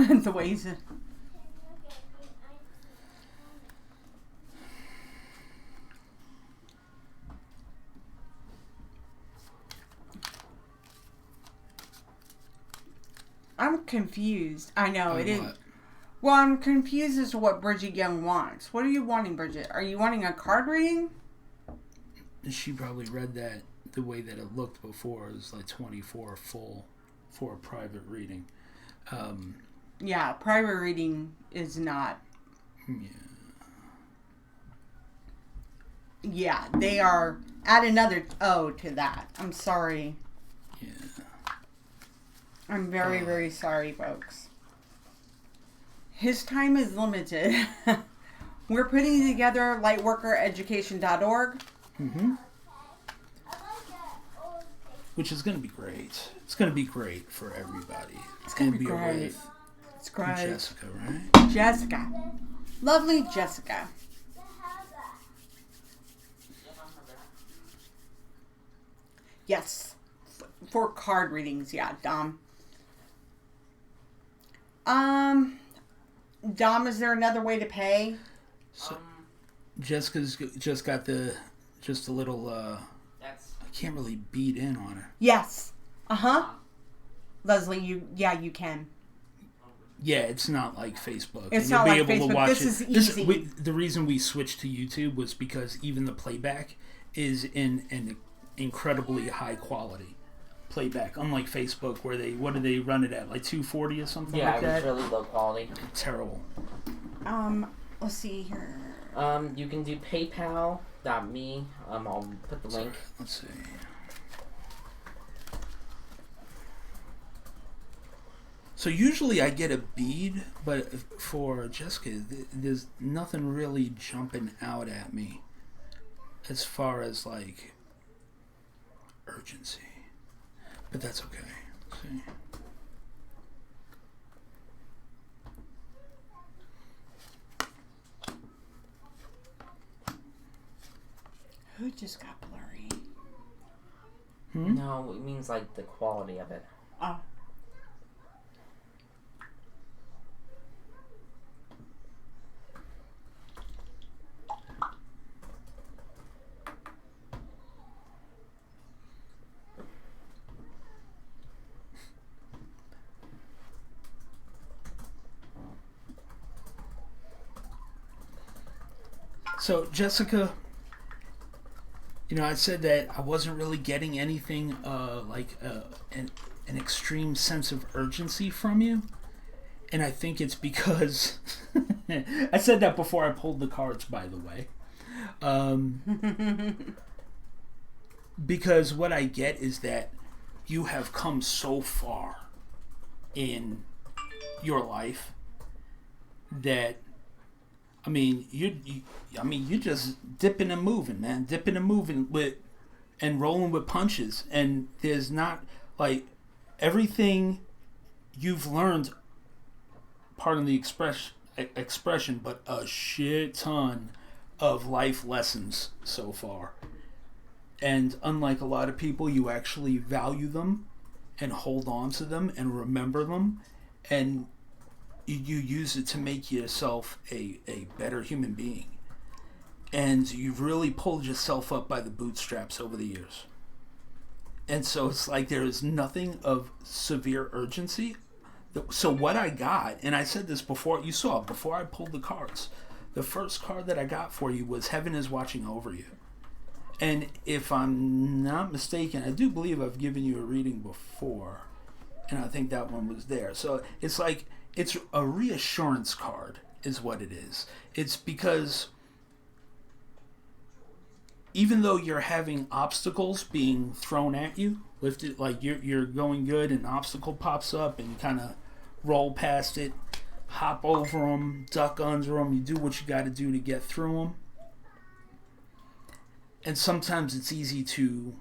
way? The way he's... I'm confused. I know, it is. What? Well, I'm confused as to what Bridget Young wants. What are you wanting, Bridget? Are you wanting a card reading? She probably read that the way that it looked before. It was like 24 full for a private reading. Yeah, private reading is not. Yeah. Yeah, they are. Add another O to that. I'm sorry. Yeah. I'm very, very sorry, folks. His time is limited. We're putting together lightworkereducation.org. Mm-hmm. Which is going to be great. It's going to be great for everybody. It's gonna be a great. with It's great. Jessica, right? Jessica. Lovely Jessica. Yes. For card readings, yeah, Dom. Dom, is there another way to pay? So, Jessica's just got just a little, That's... I can't really beat in on her. Yes. Uh-huh. Leslie, you can. Yeah, it's not like Facebook. It's and not you'll like be able Facebook. to watch This it. is easy. The reason we switched to YouTube was because even the playback is in an incredibly high quality playback. Unlike Facebook, where what do they run it at? Like 240 or something Yeah, like it was that? really low quality. Terrible. Let's see here. You can do PayPal.me. I'll put the link. Let's see. So usually I get a bead, but for Jessica, there's nothing really jumping out at me. as far as like urgency, but that's okay. See? Who just got blurry? No, it means like the quality of it. Oh. So, Jessica, I said that I wasn't really getting anything an extreme sense of urgency from you. And I think it's because... I said that before I pulled the cards, by the way. Because what I get is that you have come so far in your life that... you just dipping and moving, man. Dipping and moving and rolling with punches. And there's not, like, everything you've learned, pardon the expression, but a shit ton of life lessons so far. And unlike a lot of people, you actually value them and hold on to them and remember them. And you use it to make yourself a better human being. And you've really pulled yourself up by the bootstraps over the years. And so it's like there is nothing of severe urgency. So what I got, and I said this before, you saw it before I pulled the cards. The first card that I got for you was Heaven is Watching Over You. And if I'm not mistaken, I do believe I've given you a reading before. And I think that one was there. So it's like, it's a reassurance card is what it is. It's because even though you're having obstacles being thrown at you, lifted, like you're going good, an obstacle pops up and you kind of roll past it, hop over them, duck under them, you do what you got to do to get through them. And sometimes it's easy to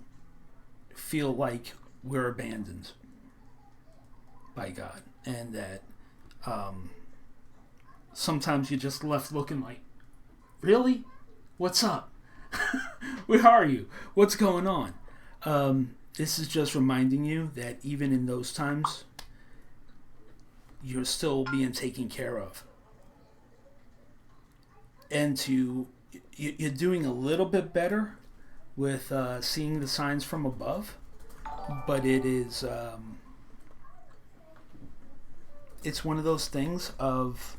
feel like we're abandoned by God, and that sometimes you're just left looking like, really? What's up? Where are you? What's going on? This is just reminding you that even in those times, you're still being taken care of. And you're doing a little bit better with seeing the signs from above, but it is... it's one of those things of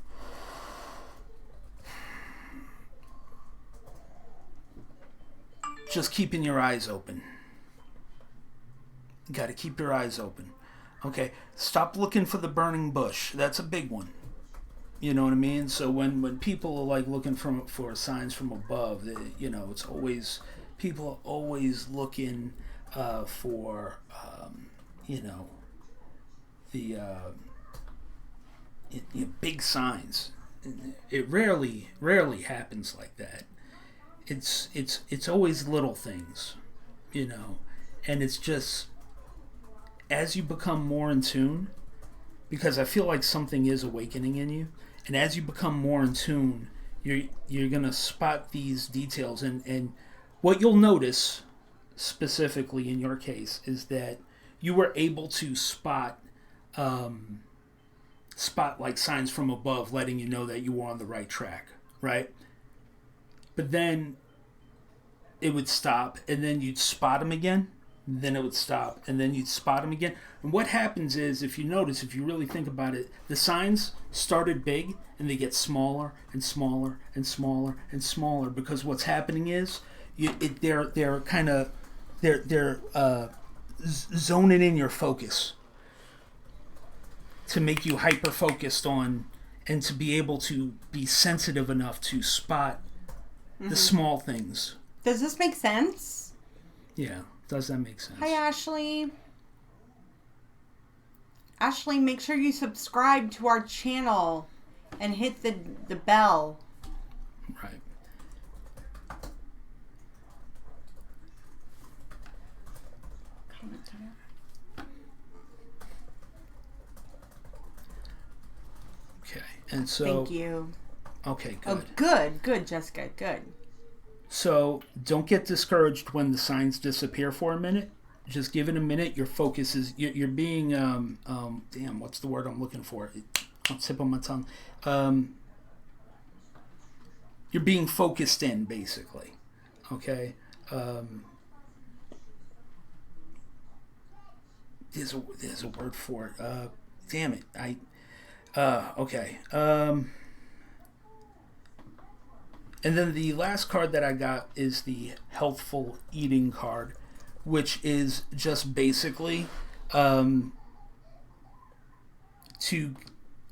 just keeping your eyes open. You got to keep your eyes open. Okay, stop looking for the burning bush. That's a big one. You know what I mean? So when people are like looking for signs from above, it's always, people are always looking for the big signs. It rarely happens like that. It's always little things, and it's just as you become more in tune, because I feel like something is awakening in you, and as you become more in tune, you're gonna spot these details, and what you'll notice specifically in your case is that you were able to spot like signs from above letting you know that you were on the right track, right? But then it would stop, and then you'd spot them again, and then it would stop, and then you'd spot them again. And what happens is, if you notice, if you really think about it, the signs started big, and they get smaller and smaller and smaller and smaller, because what's happening is they're zoning in your focus to make you hyper focused on, and to be able to be sensitive enough to spot the small things. Does this make sense? Yeah, does that make sense? Hi, Ashley. Ashley, make sure you subscribe to our channel and hit the bell. Right. Okay, and so... Thank you. Okay, good. Oh, good. Good, Jessica. Good. So, don't get discouraged when the signs disappear for a minute. Just give it a minute. Your focus is... You're being... damn, what's the word I'm looking for? It's tip on my tongue. You're being focused in, basically. Okay? There's a word for it. Damn it. Okay. And then the last card that I got is the Healthful Eating card, which is just basically to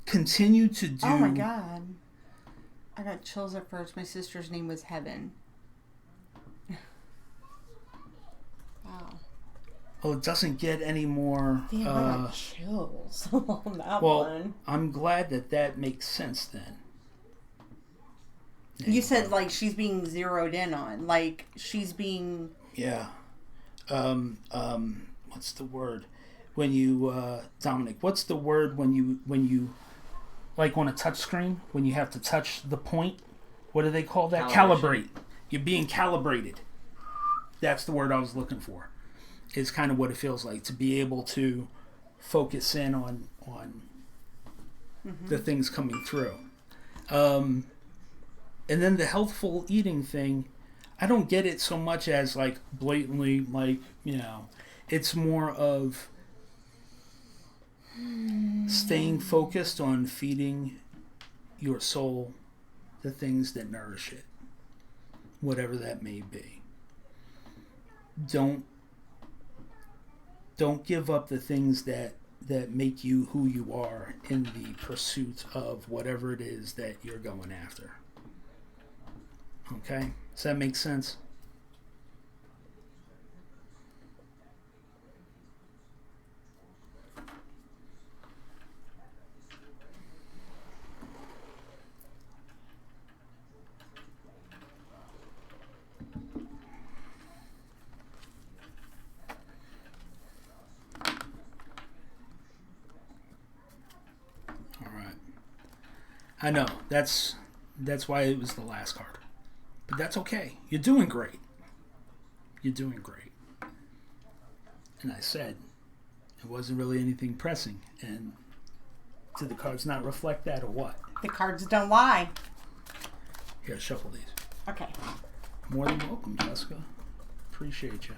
continue to do... Oh my god. I got chills at first. My sister's name was Heaven. Wow. Oh, it doesn't get any more... Damn, I got chills on that well, one. I'm glad that makes sense then. You said, like, she's being zeroed in on. Like, she's being... Yeah. What's the word? When you, Dominic, what's the word when you, like on a touch screen, when you have to touch the point? What do they call that? Calibrate. You're being calibrated. That's the word I was looking for. Is kind of what it feels like to be able to focus in on the things coming through. And then the healthful eating thing, I don't get it so much as like blatantly, like, you know, it's more of staying focused on feeding your soul the things that nourish it, whatever that may be. Don't give up the things that make you who you are in the pursuit of whatever it is that you're going after. Okay? Does that make sense? I know, that's why it was the last card. But that's okay. You're doing great. You're doing great. And I said, it wasn't really anything pressing. And did the cards not reflect that or what? The cards don't lie. Here, shuffle these. Okay. More than welcome, Jessica. Appreciate you.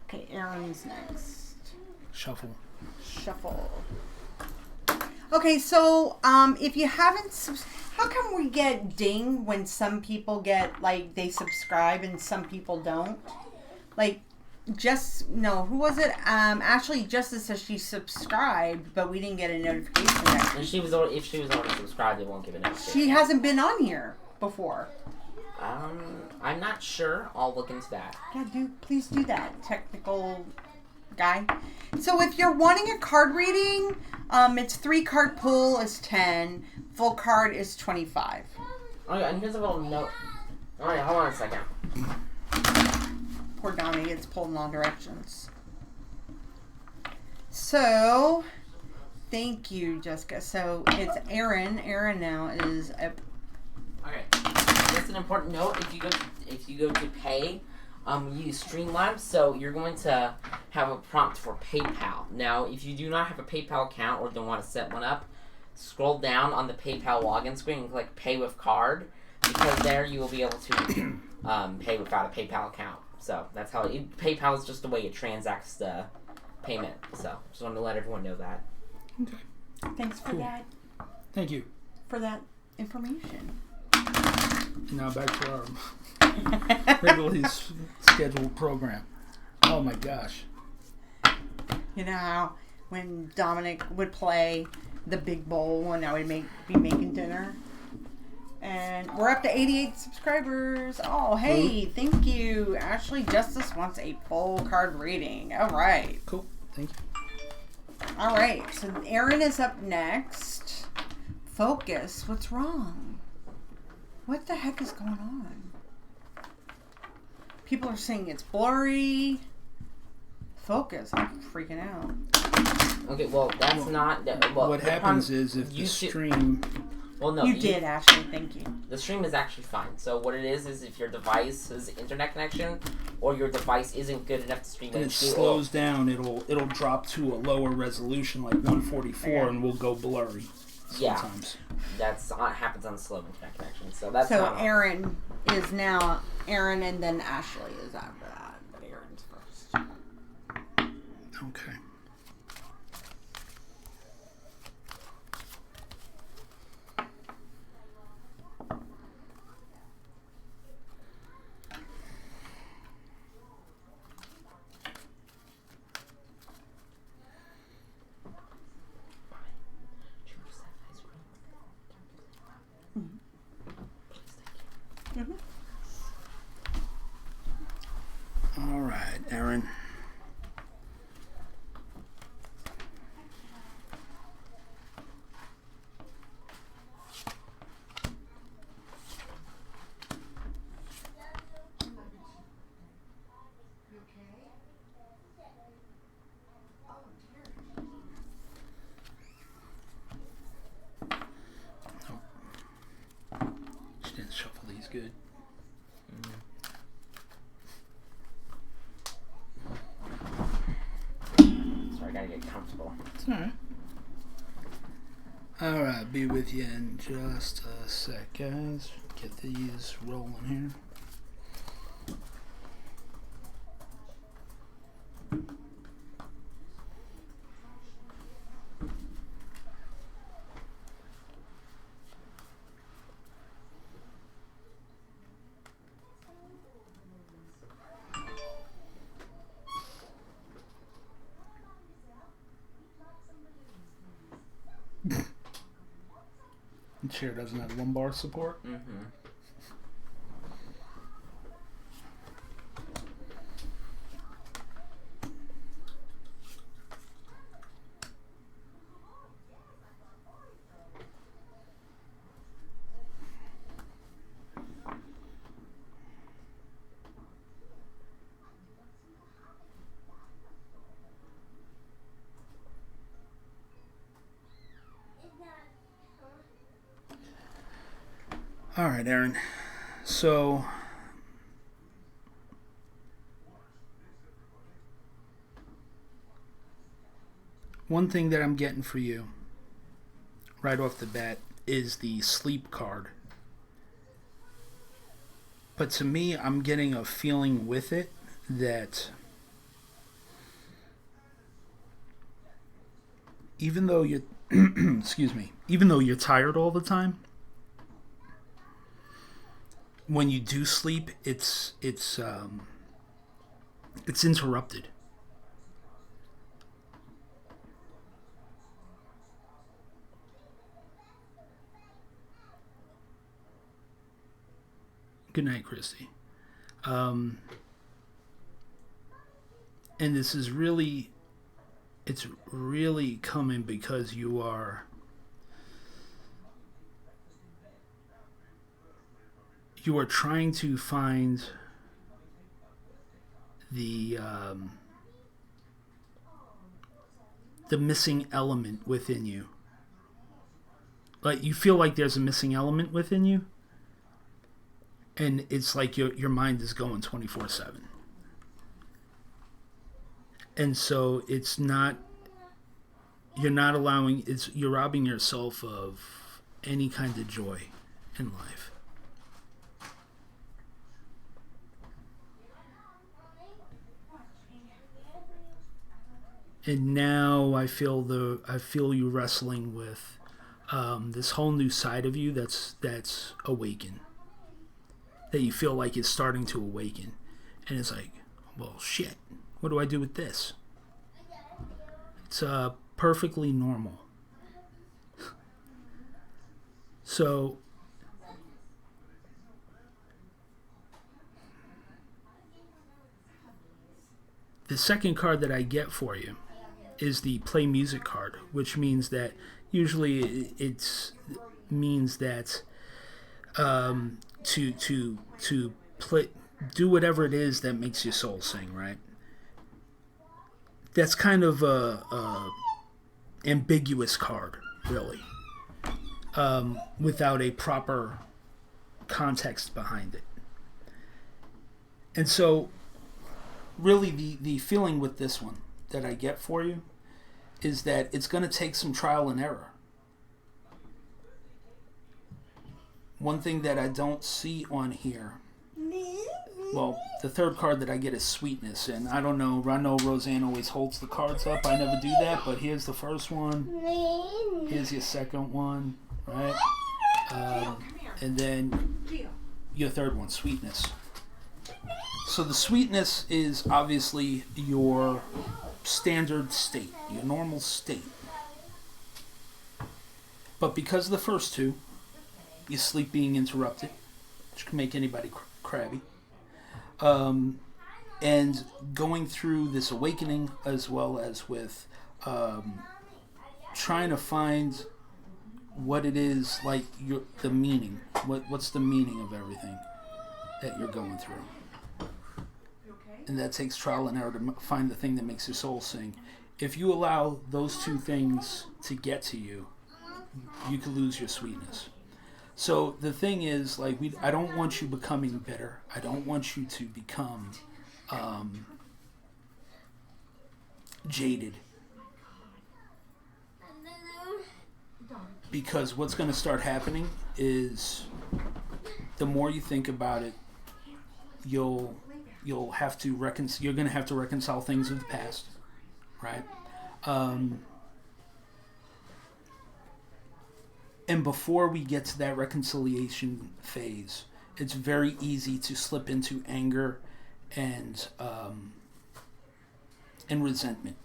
Okay, Aaron's next. Shuffle. Okay, so if you haven't, how come we get ding when some people get, like, they subscribe and some people don't? Like, who was it? Actually, Justice says she subscribed, but we didn't get a notification back. And if she was already subscribed, it won't give a notification. She hasn't been on here before. I'm not sure. I'll look into that. Yeah, please do that, technical guy. So if you're wanting a card reading, it's 3-card pull is 10, full card is 25. Oh yeah, and here's a little note. Alright, hold on a second. Poor Donnie gets pulled in all directions. So, thank you, Jessica. So it's Aaron. Aaron now is a... Okay, just an important note. If you go to pay, you use Streamlabs, so you're going to have a prompt for PayPal. Now, if you do not have a PayPal account or don't want to set one up, scroll down on the PayPal login screen and click Pay with Card, because there you will be able to pay without a PayPal account. So that's how PayPal is just the way it transacts the payment. So just wanted to let everyone know that. Okay. Thanks for that. Thank you for that information. Now back to our regularly scheduled program. Oh my gosh. You know how when Dominic would play the big bowl and I would be making dinner? And we're up to 88 subscribers. Oh, hey, thank you. Ashley Justice wants a full card reading. All right. Cool. Thank you. All right. So Aaron is up next. Focus. What's wrong? What the heck is going on? People are saying it's blurry. focus. I'm freaking out. Okay, well, that's not... Well, what happens is if the stream... Well, no. You did, Ashley. Thank you. The stream is actually fine. So what it is if your device's internet connection or your device isn't good enough to stream and it slows down, it'll drop to a lower resolution, like 144, and will go blurry sometimes. Yeah, that's happens on slow internet connection. So that's Aaron is now Aaron, and then Ashley is after that. But Aaron's first. Okay. All right, Aaron. She didn't shuffle these good. Sorry, I gotta get comfortable. It's alright. Alright, be with you in just a sec, guys. Get these rolling here. The chair doesn't have lumbar support. Mm-hmm. All right, Aaron. So, one thing that I'm getting for you right off the bat is the sleep card. But to me, I'm getting a feeling with it that even though you're excuse me, even though you're tired all the time, when you do sleep, it's interrupted. Good night, Christy. And this is really, it's really coming because you are trying to find the missing element within you. Like, you feel like there's a missing element within you, and it's like your mind is going 24/7. And so you're robbing yourself of any kind of joy in life. And now I feel you wrestling with this whole new side of you that's awakened. That you feel like is starting to awaken. And it's like, well, shit, what do I do with this? It's perfectly normal. So, the second card that I get for you is the play music card, which means that usually it means that to play, do whatever it is that makes your soul sing, right? that's kind of a ambiguous card, really, without a proper context behind it. And so, really, the feeling with this one that I get for you is that it's going to take some trial and error. One thing that I don't see on here, well, the third card that I get is sweetness, and I don't know, I know Roseanne always holds the cards up, I never do that, but here's the first one, here's your second one, right, and then your third one, sweetness. So the sweetness is obviously your standard state, your normal state, but because of the first two, your sleep being interrupted, which can make anybody crabby, and going through this awakening, as well as with trying to find what it is, like the meaning. What's the meaning of everything that you're going through? And that takes trial and error to find the thing that makes your soul sing. If you allow those two things to get to you, you could lose your sweetness. So the thing is, like, I don't want you becoming bitter. I don't want you to become jaded. Because what's going to start happening is the more you think about it, you'll have to you're going to have to reconcile things of the past, right? And before we get to that reconciliation phase, it's very easy to slip into anger and resentment.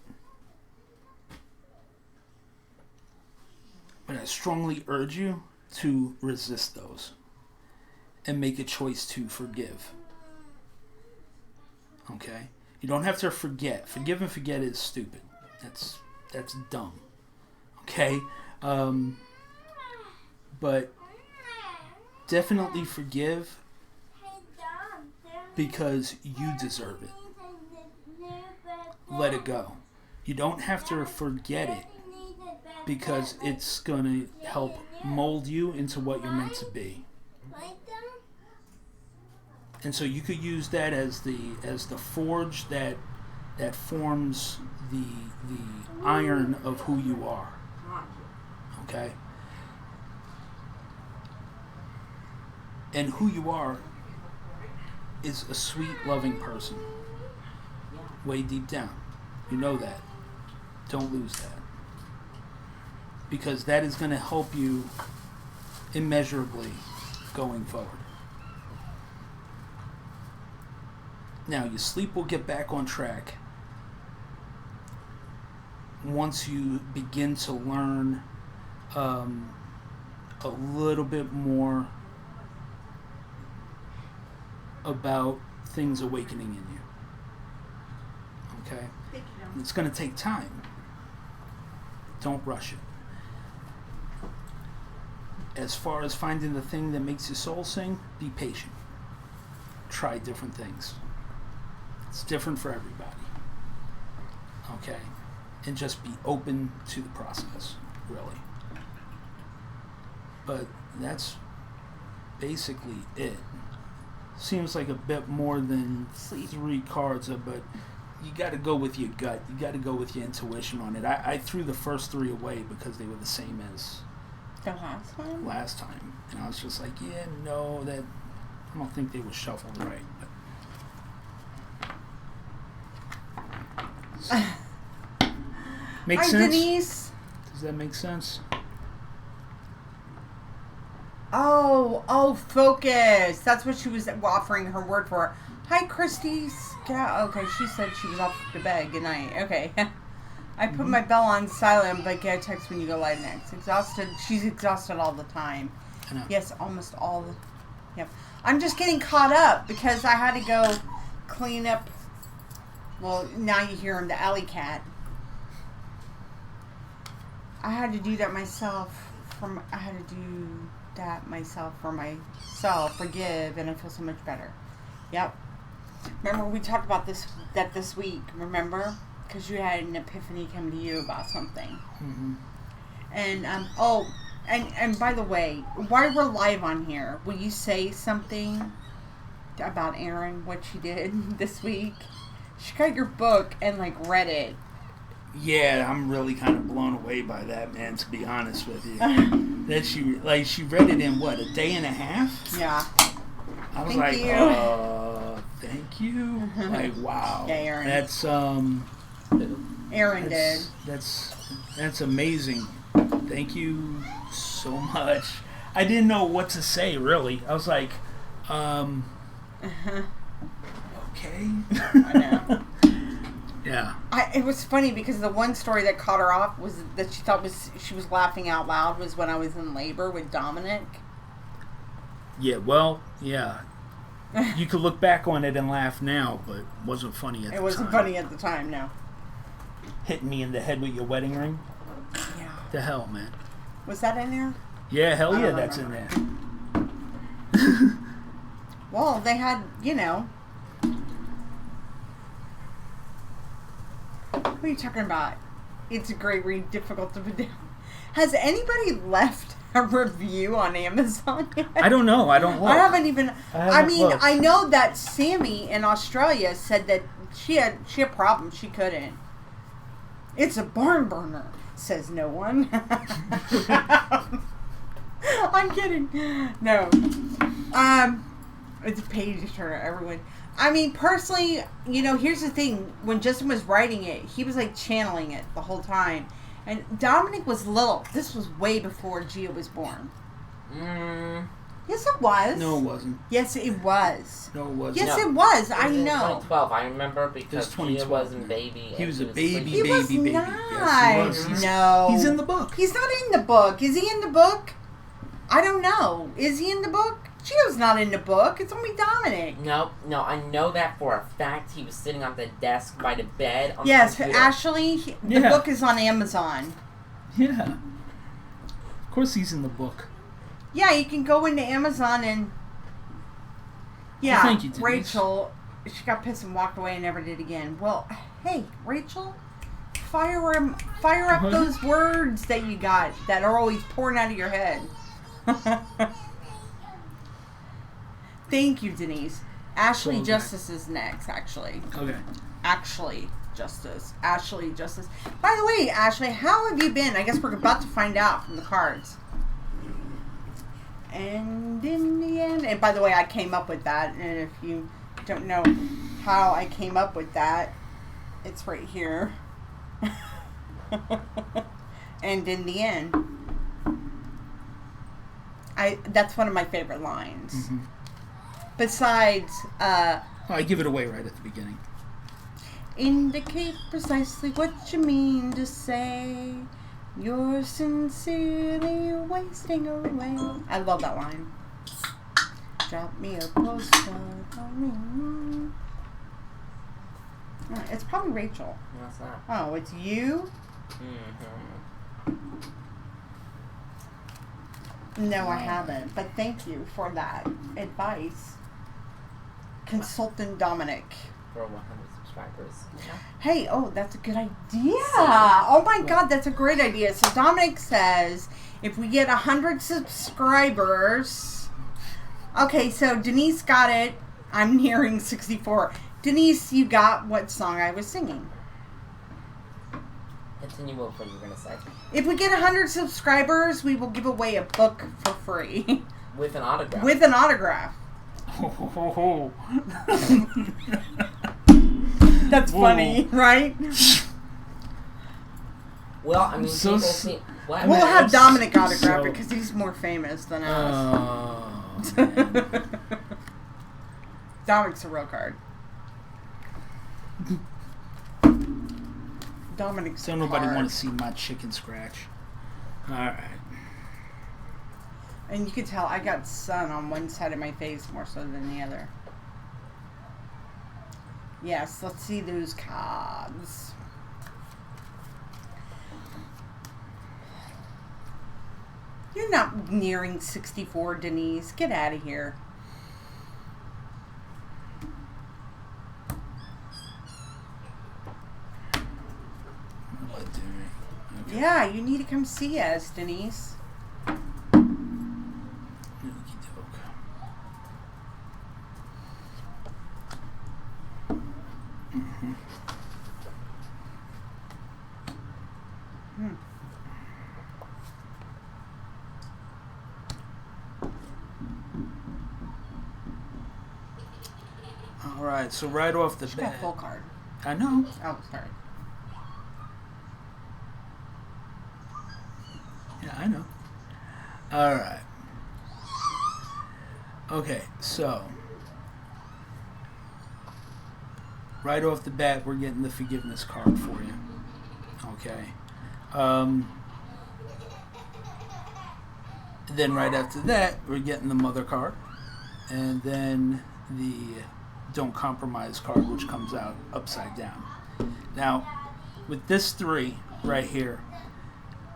But I strongly urge you to resist those and make a choice to forgive. Okay? You don't have to forget. Forgive and forget is stupid. That's dumb. Okay? But definitely forgive because you deserve it. Let it go. You don't have to forget it because it's going to help mold you into what you're meant to be. And so you could use that as the forge that forms the iron of who you are. Okay? And who you are is a sweet, loving person. Way deep down. You know that. Don't lose that. Because that is going to help you immeasurably going forward. Now, your sleep will get back on track once you begin to learn a little bit more about things awakening in you. Okay? It's going to take time. Don't rush it. As far as finding the thing that makes your soul sing, be patient. Try different things. It's different for everybody. Okay? And just be open to the process, really. But that's basically it. Seems like a bit more than 3 cards, but you got to go with your gut. You got to go with your intuition on it. I threw the first 3 away because they were the same as the last time. And I was just like, yeah, no, that I don't think they were shuffled right. But makes sense? Denise. Does that make sense? Oh, focus. That's what she was offering her word for. Hi, Christy. Okay, she said she was off to bed. Good night. Okay. I put my bell on silent, but get a text when you go live next. Exhausted. She's exhausted all the time. I know. Yes, almost all. Yep. I'm just getting caught up because I had to go clean up. Well, now you hear him, the alley cat. I had to do that myself. Forgive, and I feel so much better. Yep. Remember we talked about this week. Remember, because you had an epiphany come to you about something. Mm-hmm. And, and by the way, while we're live on here, will you say something about Erin, what she did this week? She got your book and, like, read it. Yeah, I'm really kind of blown away by that, man, to be honest with you. That she read it in, what, a day and a half? Yeah. I was Thank like, you. Thank you. Like, wow. Yeah, Erin. That's, Erin did. That's amazing. Thank you so much. I didn't know what to say, really. I was like, okay. I know. Yeah. It was funny because the one story that caught her off was that she was laughing out loud was when I was in labor with Dominic. Yeah, well, yeah. You could look back on it and laugh now, but it wasn't funny at the time. It wasn't funny at the time, no. Hitting me in the head with your wedding ring? Yeah. The hell, man. Was that in there? Yeah, hell yeah, that's in there. Well, they had, you know. What are you talking about? It's a great read, difficult to put down. Has anybody left a review on Amazon yet? I don't know. I don't look. I haven't even. looked. I know that Sammy in Australia said that she had problems. She couldn't. It's a barn burner, says no one. I'm kidding. No. It's a page turner, everyone. I mean, personally, you know, here's the thing. When Justin was writing it, he was like channeling it the whole time. And Dominic was little. This was way before Gia was born. Yes, it was. No, it wasn't. Yes, it was. No, it wasn't. Yes, No. it was. It I was in know. 2012, I remember, because Gia 2012, wasn't yeah. baby. He was a sleeping. baby, He was baby. not. Yes, he was. No. He's in the book. He's not in the book. Is he in the book? I don't know. Is he in the book? Gio's not in the book. It's only Dominic. No, I know that for a fact. He was sitting on the desk by the bed on Yes, the computer. Ashley, the book is on Amazon. Yeah. Of course he's in the book. Yeah, you can go into Amazon and... Yeah, Well, thank you, Denise. Rachel, she got pissed and walked away and never did again. Well, hey, Rachel, fire up those words that you got that are always pouring out of your head. Thank you, Denise. Ashley Justice is next, actually. Okay. Ashley Justice. By the way, Ashley, how have you been? I guess we're about to find out from the cards. And in the end, and by the way, I came up with that, and if you don't know how I came up with that, it's right here. And in the end, that's one of my favorite lines. Mm-hmm. Besides, I give it away right at the beginning. indicate precisely what you mean to say. You're sincerely wasting away. I love that line. Drop me a postcard. It's probably Rachel. What's that? Oh, it's you? No, I haven't. But thank you for that advice. Consultant Dominic. For 100 subscribers. Yeah. Hey, that's a good idea. Oh my God, that's a great idea. So Dominic says, if we get 100 subscribers... Okay, so Denise got it. I'm nearing 64. Denise, you got what song I was singing. Continue with what you were going to say. If we get 100 subscribers, we will give away a book for free. With an autograph. With an autograph. That's funny, right? Well, I mean, So people see... What? We'll have it's Dominic autograph so- it because he's more famous than us. Man. Dominic's a real card. Dominic's So a nobody card. want to see my chicken scratch. Alright. And you can tell I got sun on one side of my face more so than the other. Yes, let's see those cards. You're not nearing 64, Denise. Get out of here. blood doing? Okay. Yeah, you need to come see us, Denise. Okey-doke. Mm-hmm. All right, so right off the She got bat, full card. I know. Oh, sorry. Yeah, I know. All right. Okay, so right off the bat, we're getting the forgiveness card for you. Okay. Then right after that, we're getting the mother card, and then the don't compromise card, which comes out upside down. Now, with this 3 right here,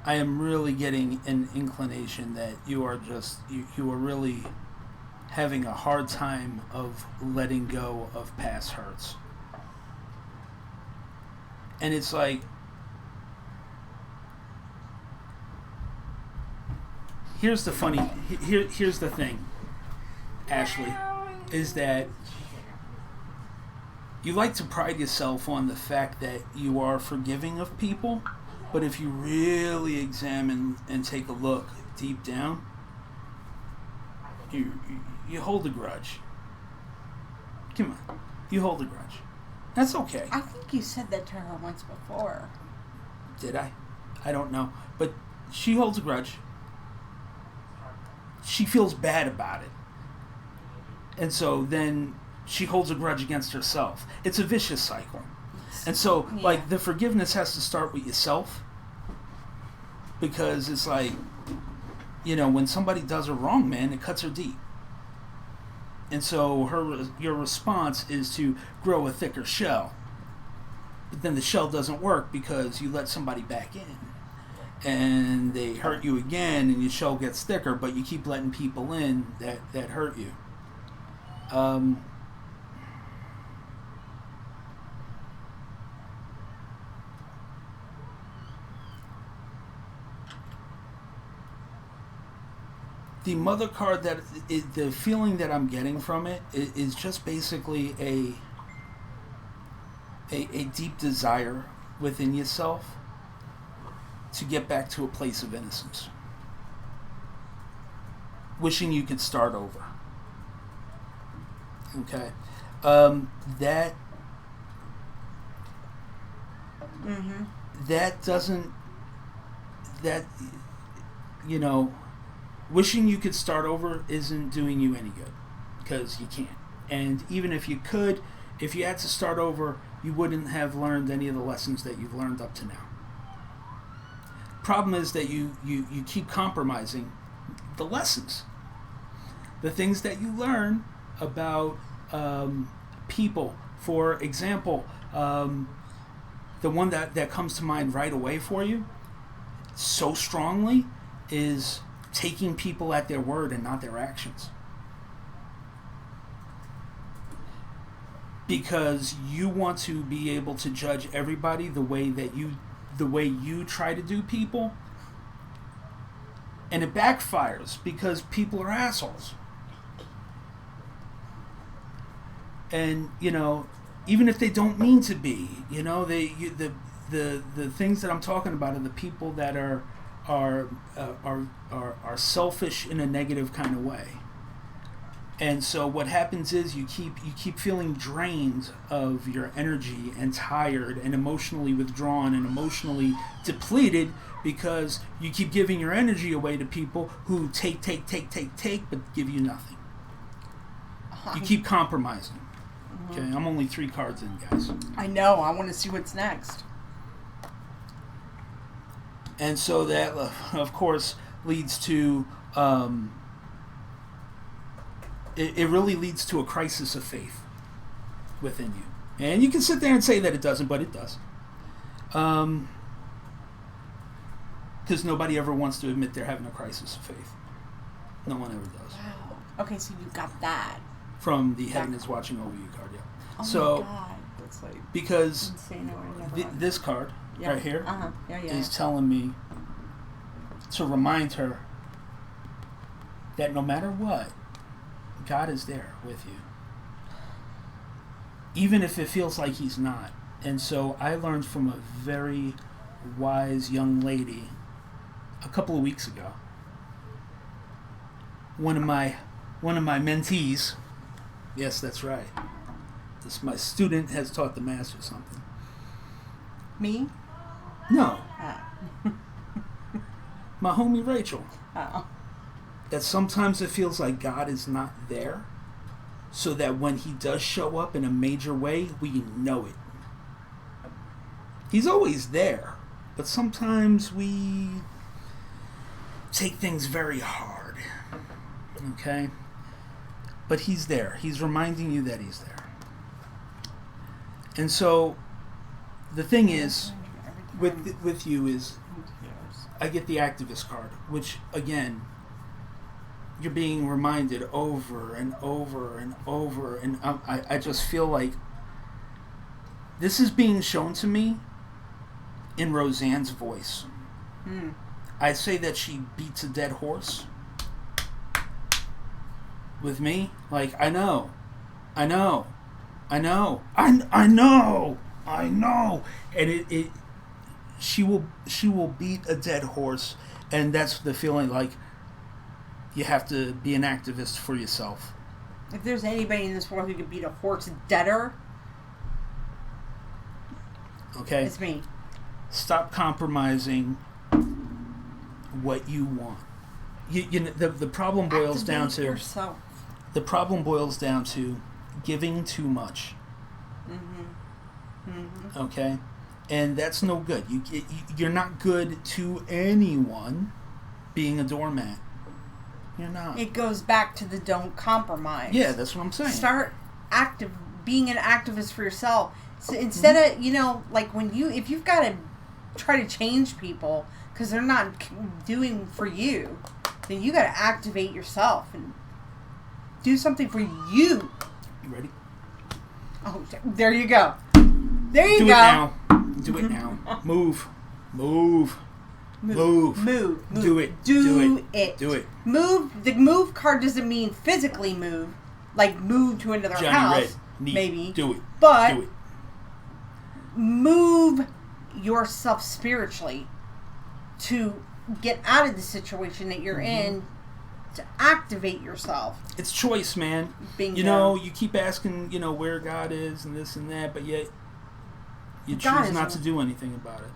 I am really getting an inclination that you are you are really having a hard time of letting go of past hurts. And it's like, here's the thing, Ashley, is that you like to pride yourself on the fact that you are forgiving of people, but if you really examine and take a look deep down, you hold a grudge. Come on, you hold a grudge. That's okay. I think you said that to her once before. Did I? I don't know. But she holds a grudge. She feels bad about it. And so then she holds a grudge against herself. It's a vicious cycle. And so, like, the forgiveness has to start with yourself. Because it's like, you know, when somebody does her wrong, man, it cuts her deep. And so your response is to grow a thicker shell. But then the shell doesn't work because you let somebody back in. And they hurt you again, and your shell gets thicker, but you keep letting people in that hurt you. The mother card, the feeling that I'm getting from it is just basically a deep desire within yourself to get back to a place of innocence. Wishing you could start over. Okay. That doesn't, you know, wishing you could start over isn't doing you any good, because you can't. And even if you could, if you had to start over, you wouldn't have learned any of the lessons that you've learned up to now. Problem is that you keep compromising the lessons. The things that you learn about people. For example, the one that comes to mind right away for you so strongly is taking people at their word and not their actions. Because you want to be able to judge everybody the way you try to do people, and it backfires because people are assholes. And you know, even if they don't mean to be, you know, the things that I'm talking about are the people that are selfish in a negative kind of way. And so what happens is you keep feeling drained of your energy and tired and emotionally withdrawn and emotionally depleted because you keep giving your energy away to people who take but give you nothing. You keep compromising. Okay, I'm only 3 cards in, guys. I know. I want to see what's next. And so that, of course, leads to it really leads to a crisis of faith within you. And you can sit there and say that it doesn't, but it does. Because nobody ever wants to admit they're having a crisis of faith. No one ever does. Wow. Okay, so you got that. From the Heaven is Watching Over You card, yeah. Oh so, my God. That's like because insane. I would never this card, Yeah. right here, Yeah. is telling me to remind her that no matter what, God is there with you. Even if it feels like he's not. And so I learned from a very wise young lady a couple of weeks ago. One of my mentees, yes, that's right. My student has taught the master something. Me? No. Oh. My homie Rachel. Oh. That sometimes it feels like God is not there, so that when he does show up in a major way, we know it. He's always there, but sometimes we take things very hard. Okay? But he's there. He's reminding you that he's there. And so the thing is with you is I get the activist card, which again, you're being reminded over and over and over, and I just feel like this is being shown to me in Roseanne's voice. I say that she beats a dead horse. With me, like I know, and she will beat a dead horse, and that's the feeling. Like you have to be an activist for yourself. If there's anybody in this world who could beat a horse deader, okay, it's me. Stop compromising what you want. You know, the problem boils down to yourself. The problem boils down to giving too much. Okay, and that's no good. You're not good to anyone being a doormat. You're not. It goes back to the don't compromise. Yeah, that's what I'm saying. Start being an activist for yourself. So instead of, like if you've got to try to change people because they're not doing for you, then you got to activate yourself and do something for you. You ready? Oh, there you go. There you go. Do it now. Move. Move. Do it. Do it. Do it. Move. The move card doesn't mean physically move, like move to another Johnny house. Red, maybe. Do it. But do it. Move yourself spiritually to get out of the situation that you're in, to activate yourself. It's choice, man. Bingo. You keep asking, where God is and this and that, but yet you choose not to do anything about it.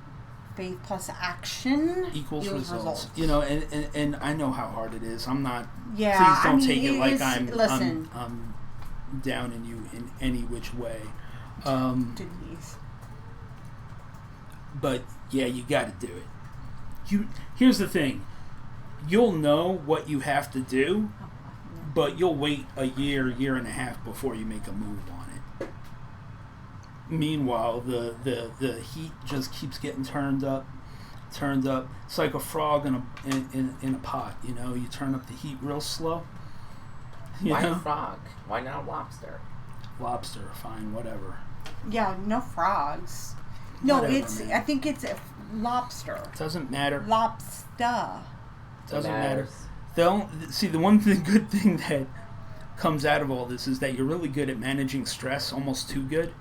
Faith plus action equals results. And I know how hard it is. I'm not. Yeah. Please don't take it like I'm down in you in any which way. Denise. But yeah, you got to do it. Here's the thing. You'll know what you have to do, but you'll wait a year and a half before you make a move on it. Meanwhile, the heat just keeps getting turned up. It's like a frog in a pot. You turn up the heat real slow. Why frog? Why not lobster? Lobster, fine, whatever. Yeah, no frogs. No, Whatever, man. I think it's a lobster. Doesn't matter. Lobster. Doesn't matter. The one good thing that comes out of all this is that you're really good at managing stress, almost too good,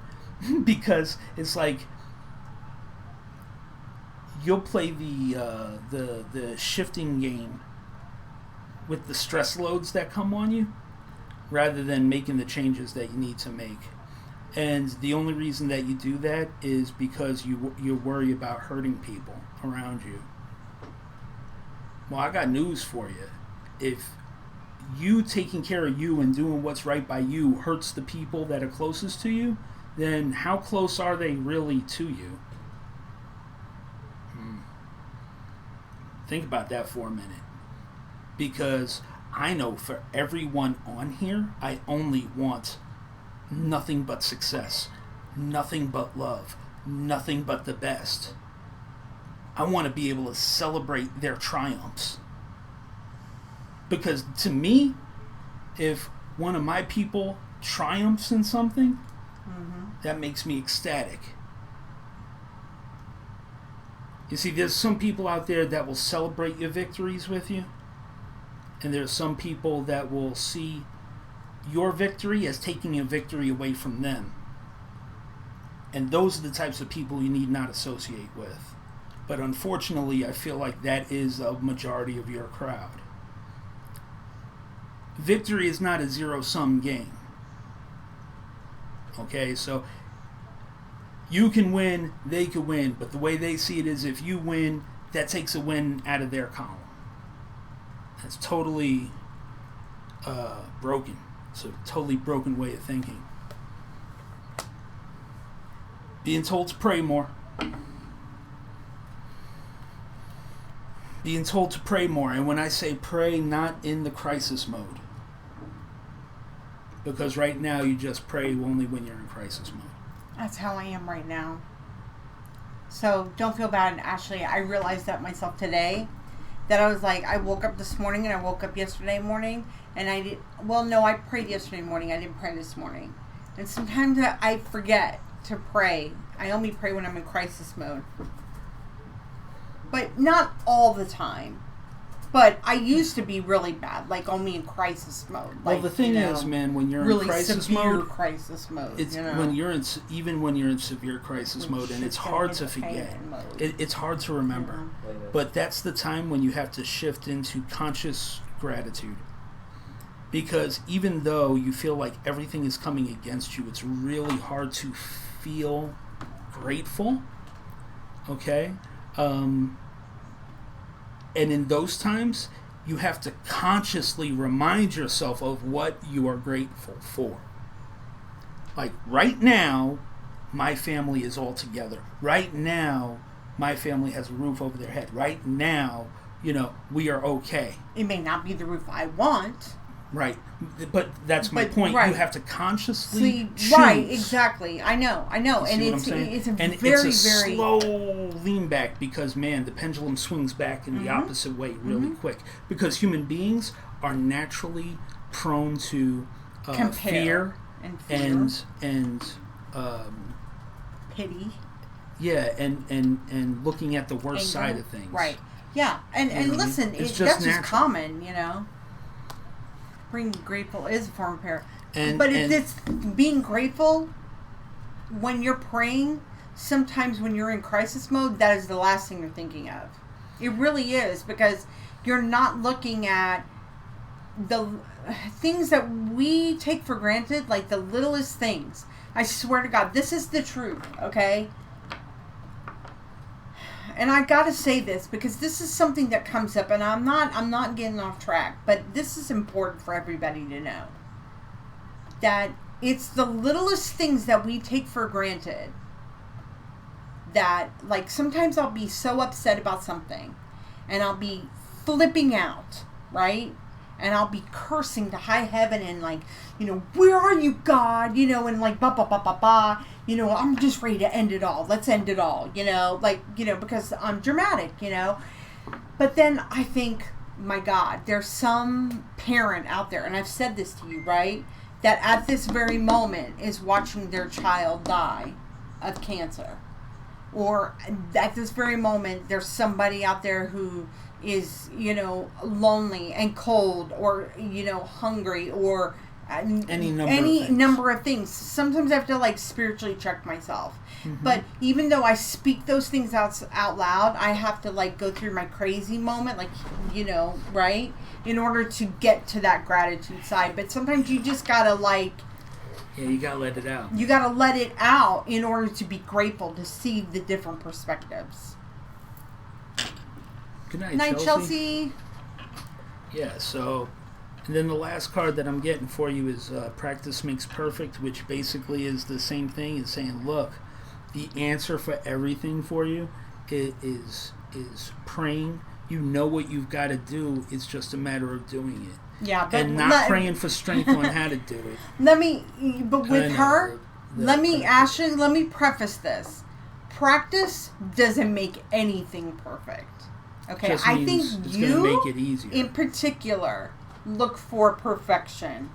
because it's like you'll play the shifting game with the stress loads that come on you, rather than making the changes that you need to make. And the only reason that you do that is because you worry about hurting people around you. Well, I got news for you. If you taking care of you and doing what's right by you hurts the people that are closest to you, then how close are they really to you? Think about that for a minute. Because I know for everyone on here, I only want nothing but success, nothing but love, nothing but the best. I want to be able to celebrate their triumphs. Because to me, if one of my people triumphs in something, that makes me ecstatic. You see, there's some people out there that will celebrate your victories with you, and there's some people that will see your victory as taking a victory away from them. And those are the types of people you need not associate with. But unfortunately, I feel like that is a majority of your crowd. Victory is not a zero-sum game. Okay, so you can win, they could win, but the way they see it is if you win, that takes a win out of their column. That's totally broken. It's a totally broken way of thinking. Being told to pray more. Being told to pray more. And when I say pray, not in the crisis mode. Because right now you just pray only when you're in crisis mode. That's how I am right now. So don't feel bad, Ashley. I realized that myself today. That I was like, I woke up this morning and I woke up yesterday morning. And I prayed yesterday morning. I didn't pray this morning. And sometimes I forget to pray. I only pray when I'm in crisis mode. But not all the time. But I used to be really bad, like only in crisis mode. Like, well, the thing is, man, when you're really in crisis severe mode, crisis mode. it's when you're in severe crisis mode, and it's hard to forget. It's hard to remember. Yeah. But that's the time when you have to shift into conscious gratitude. Because even though you feel like everything is coming against you, it's really hard to feel grateful. Okay? And in those times, you have to consciously remind yourself of what you are grateful for. Like, right now, my family is all together. Right now, my family has a roof over their head. Right now, we are okay. It may not be the roof I want. Right. But that's my point. Right. You have to consciously choose. Right, exactly. I know. And it's a very slow lean back because, man, the pendulum swings back in the opposite way really quick. Because human beings are naturally prone to fear and pity. Yeah, and looking at the worst side of things. Right. Yeah. And listen, that's just common, Being grateful is a form of prayer. But it's being grateful when you're praying, sometimes when you're in crisis mode, that is the last thing you're thinking of. It really is, because you're not looking at the things that we take for granted, like the littlest things. I swear to God, this is the truth, okay? And I gotta say this because this is something that comes up, and I'm not getting off track, but this is important for everybody to know. That it's the littlest things that we take for granted that, like, sometimes I'll be so upset about something and I'll be flipping out, right? And I'll be cursing to high heaven and like, where are you, God? And like, I'm just ready to end it all. Let's end it all, because I'm dramatic, But then I think, my God, there's some parent out there, and I've said this to you, right? That at this very moment is watching their child die of cancer. Or at this very moment, there's somebody out there who is, lonely and cold or, hungry or any number of things. Sometimes I have to like spiritually check myself. Mm-hmm. But even though I speak those things out loud, I have to like go through my crazy moment, like, right? In order to get to that gratitude side. But sometimes you just gotta like... Yeah, you gotta let it out. You gotta let it out in order to be grateful, to see the different perspectives. Good night, Chelsea. Yeah, so... And then the last card that I'm getting for you is Practice Makes Perfect, which basically is the same thing as saying, look, the answer for everything for you is praying. You know what you've got to do. It's just a matter of doing it. Yeah, but and not praying for strength on how to do it. Let me preface this. Practice doesn't make anything perfect. Okay, I think it's gonna make it easier. In particular, look for perfection.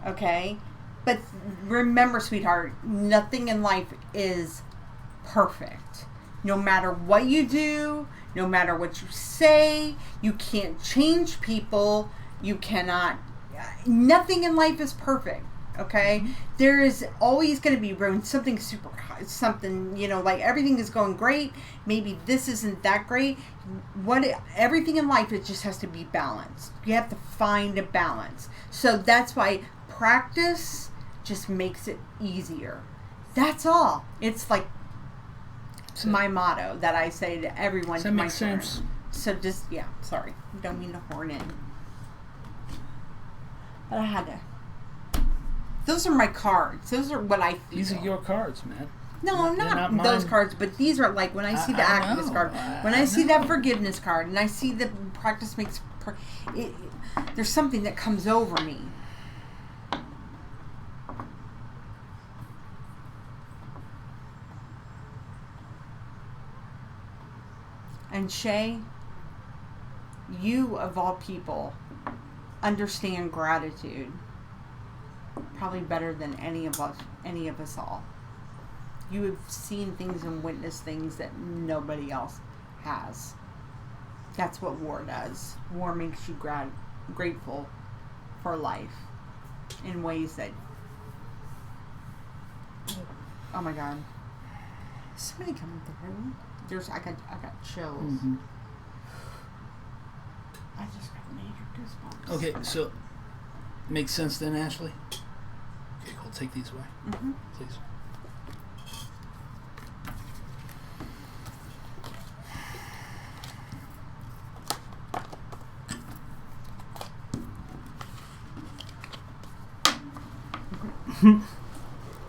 Okay? But remember, sweetheart, nothing in life is perfect. No matter what you do, no matter what you say, you can't change people. You cannot. Nothing in life is perfect. Okay, there is always going to be room. Something, like everything is going great. Maybe this isn't that great. Everything in life, it just has to be balanced. You have to find a balance. So that's why practice just makes it easier. That's all. It's like my motto that I say to everyone. Does that make sense? So just, sorry. Don't mean to horn in. But I had to. Those are my cards. Those are what I feel. These are your cards, man. No, not those cards, but these are like when I see the activist card, when I see that forgiveness card, and I see the practice makes, there's something that comes over me. And Shay, you of all people understand gratitude probably better than any of us all. You have seen things and witnessed things that nobody else has. That's what war does. War makes you grateful for life in ways that, oh my God, somebody coming through. I got chills. Mm-hmm. I just got major goosebumps. Okay, so makes sense then, Ashley? Okay, cool. Take these away, please.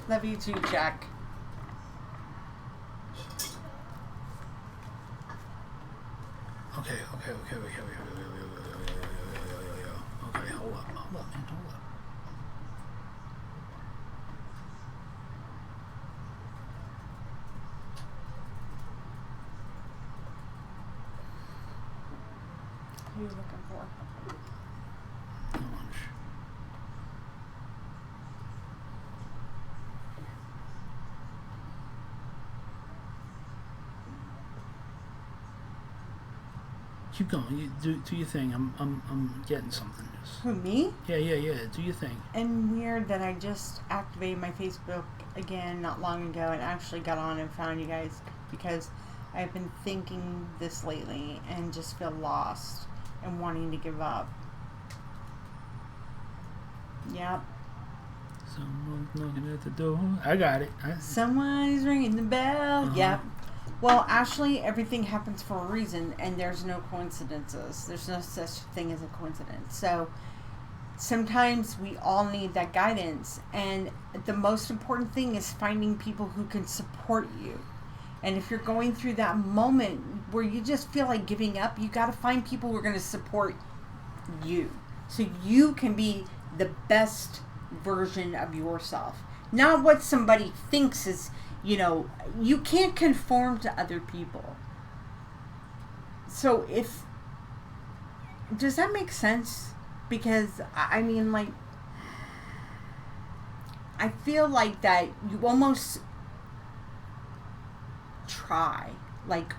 Love you too, Jack. Okay, hold up, man, hold up. Who are you looking for? Lunch. Keep going. You do your thing. I'm getting something. Who, me? Yeah. Do your thing. And weird that I just activated my Facebook again not long ago and actually got on and found you guys because I've been thinking this lately and just feel lost and wanting to give up. Yep. Someone's knocking at the door. I got it. Someone's ringing the bell. Uh-huh. Yep. Well, Ashley, everything happens for a reason, and there's no coincidences. There's no such thing as a coincidence. So sometimes we all need that guidance, and the most important thing is finding people who can support you. And if you're going through that moment where you just feel like giving up, you got to find people who are going to support you so you can be the best version of yourself. Not what somebody thinks is, you can't conform to other people. So does that make sense? Because, I mean, like, I feel like that you almost try, like,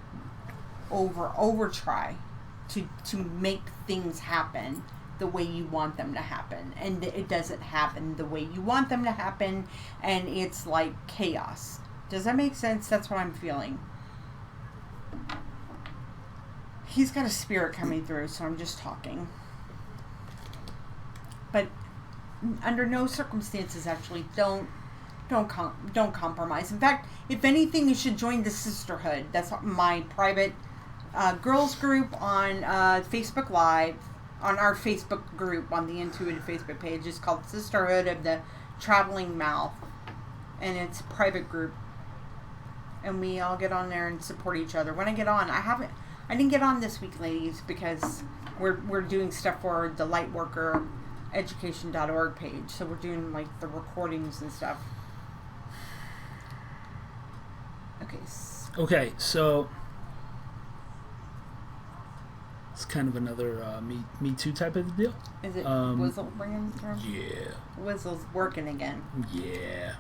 over try to make things happen the way you want them to happen, and it doesn't happen the way you want them to happen, and it's like chaos. Does that make sense? That's what I'm feeling. He's got a spirit coming through, so I'm just talking. But under no circumstances, actually, don't compromise. In fact, if anything, you should join the sisterhood. That's my private girls group on Facebook Live. On our Facebook group, on the Intuitive Facebook page, it's called Sisterhood of the Traveling Mouth, and it's a private group, and we all get on there and support each other. When I get on, I didn't get on this week, ladies, because we're doing stuff for the Lightworker Education.org page, so we're doing like the recordings and stuff. Okay, so it's kind of another Me Too type of deal. Is it Whizzle bringing through? Yeah. Whizzle's working again. Yeah.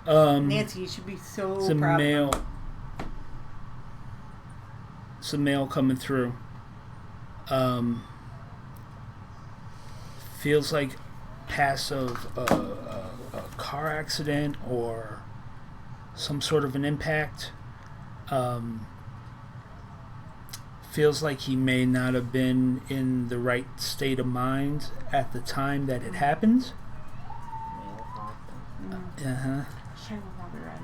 Nancy, you should be so it's a proud male. of him. some mail coming through. Feels like past of a car accident or some sort of an impact. Feels like he may not have been in the right state of mind at the time that it happened. Uh-huh. Sure, we'll probably write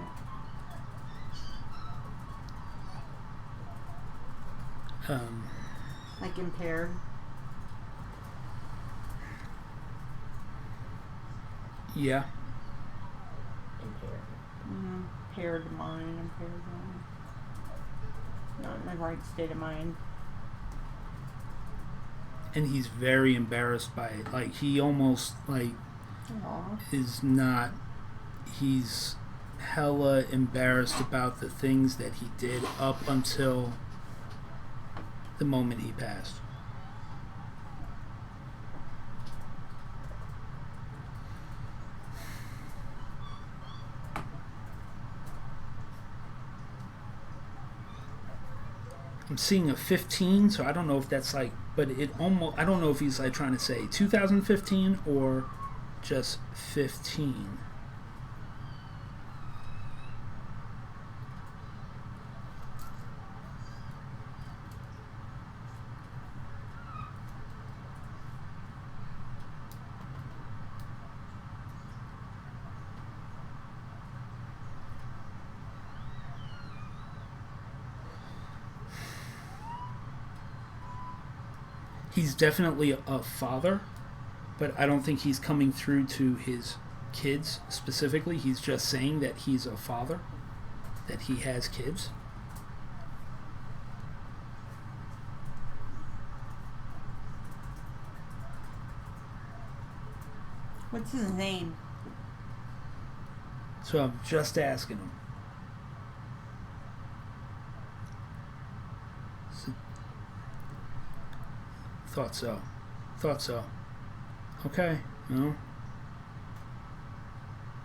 it. Like impaired. Yeah. Impaired mind. Not in the right state of mind. And he's very embarrassed by it. Like, he almost, like, Aww. is not... He's hella embarrassed about the things that he did up until the moment he passed. I'm seeing a 15, so I don't know if that's like, but it almost, I don't know if he's like trying to say 2015 or just 15. He's definitely a father, but I don't think he's coming through to his kids specifically. He's just saying that he's a father, that he has kids. What's his name? So I'm just asking him. Thought so. Okay, no.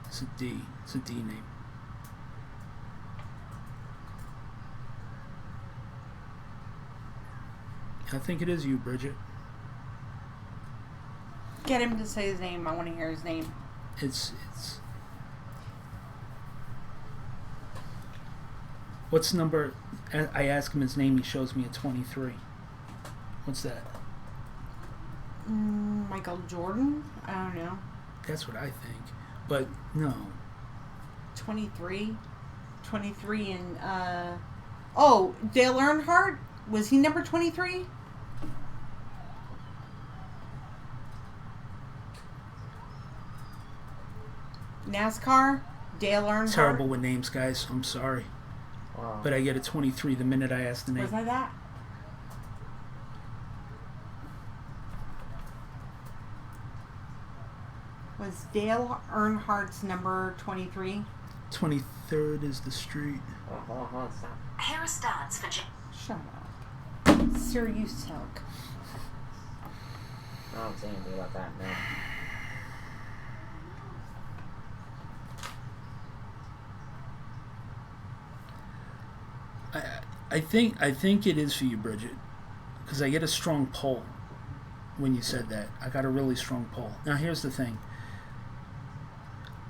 It's a D. It's a D name. I think it is you, Bridget. Get him to say his name. I want to hear his name. It's. What's number? I ask him his name. He shows me a 23. What's that? Michael Jordan? I don't know. That's what I think. But no. 23? 23 and, oh, Dale Earnhardt? Was he number 23? NASCAR? Dale Earnhardt? Terrible with names, guys. I'm sorry. Wow. But I get a 23 the minute I ask the name. Was I that? Was Dale Earnhardt's number 23? 23rd is the street. Hold on, stop. Here are stats for Shut up. Sir, you suck. I don't say anything about that now. I think it is for you, Bridget, because I get a strong pull when you said that. I got a really strong pull. Now here's the thing.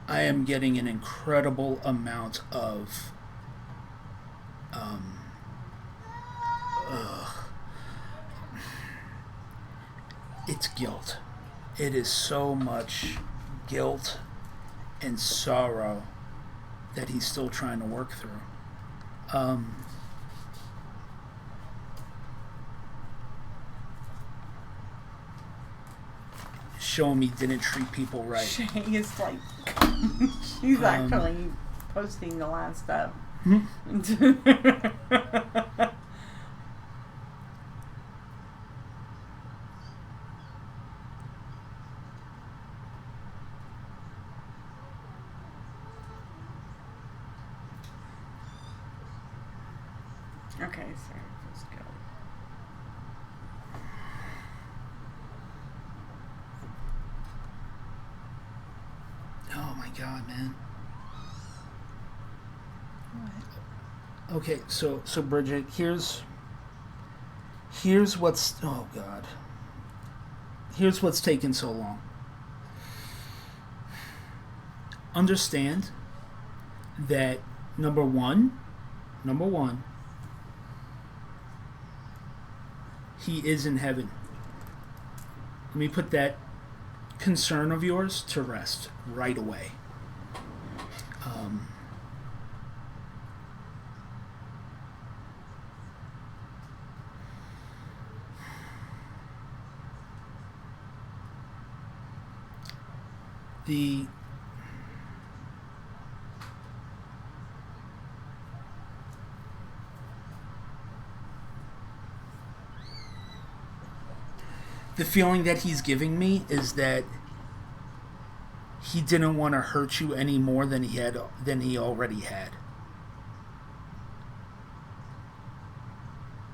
I am getting an incredible amount of it's guilt. It is so much guilt and sorrow that he's still trying to work through. Showing me didn't treat people right. Shay is like, she's actually posting the last stuff. Okay, sorry, let's go. Oh my God, man. What? Okay, so Bridget, here's Here's what's... Oh, God. Here's what's taken so long. Understand that, number one, he is in heaven. Let me put that concern of yours to rest right away. The feeling that he's giving me is that he didn't want to hurt you any more than he already had.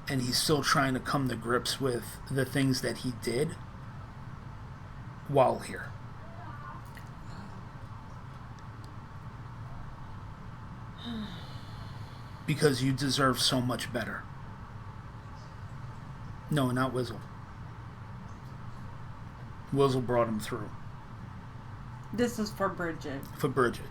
And he's still trying to come to grips with the things that he did while here. Because you deserve so much better. No, not Wizzle. Wizzle brought him through. This is for Bridget. For Bridget.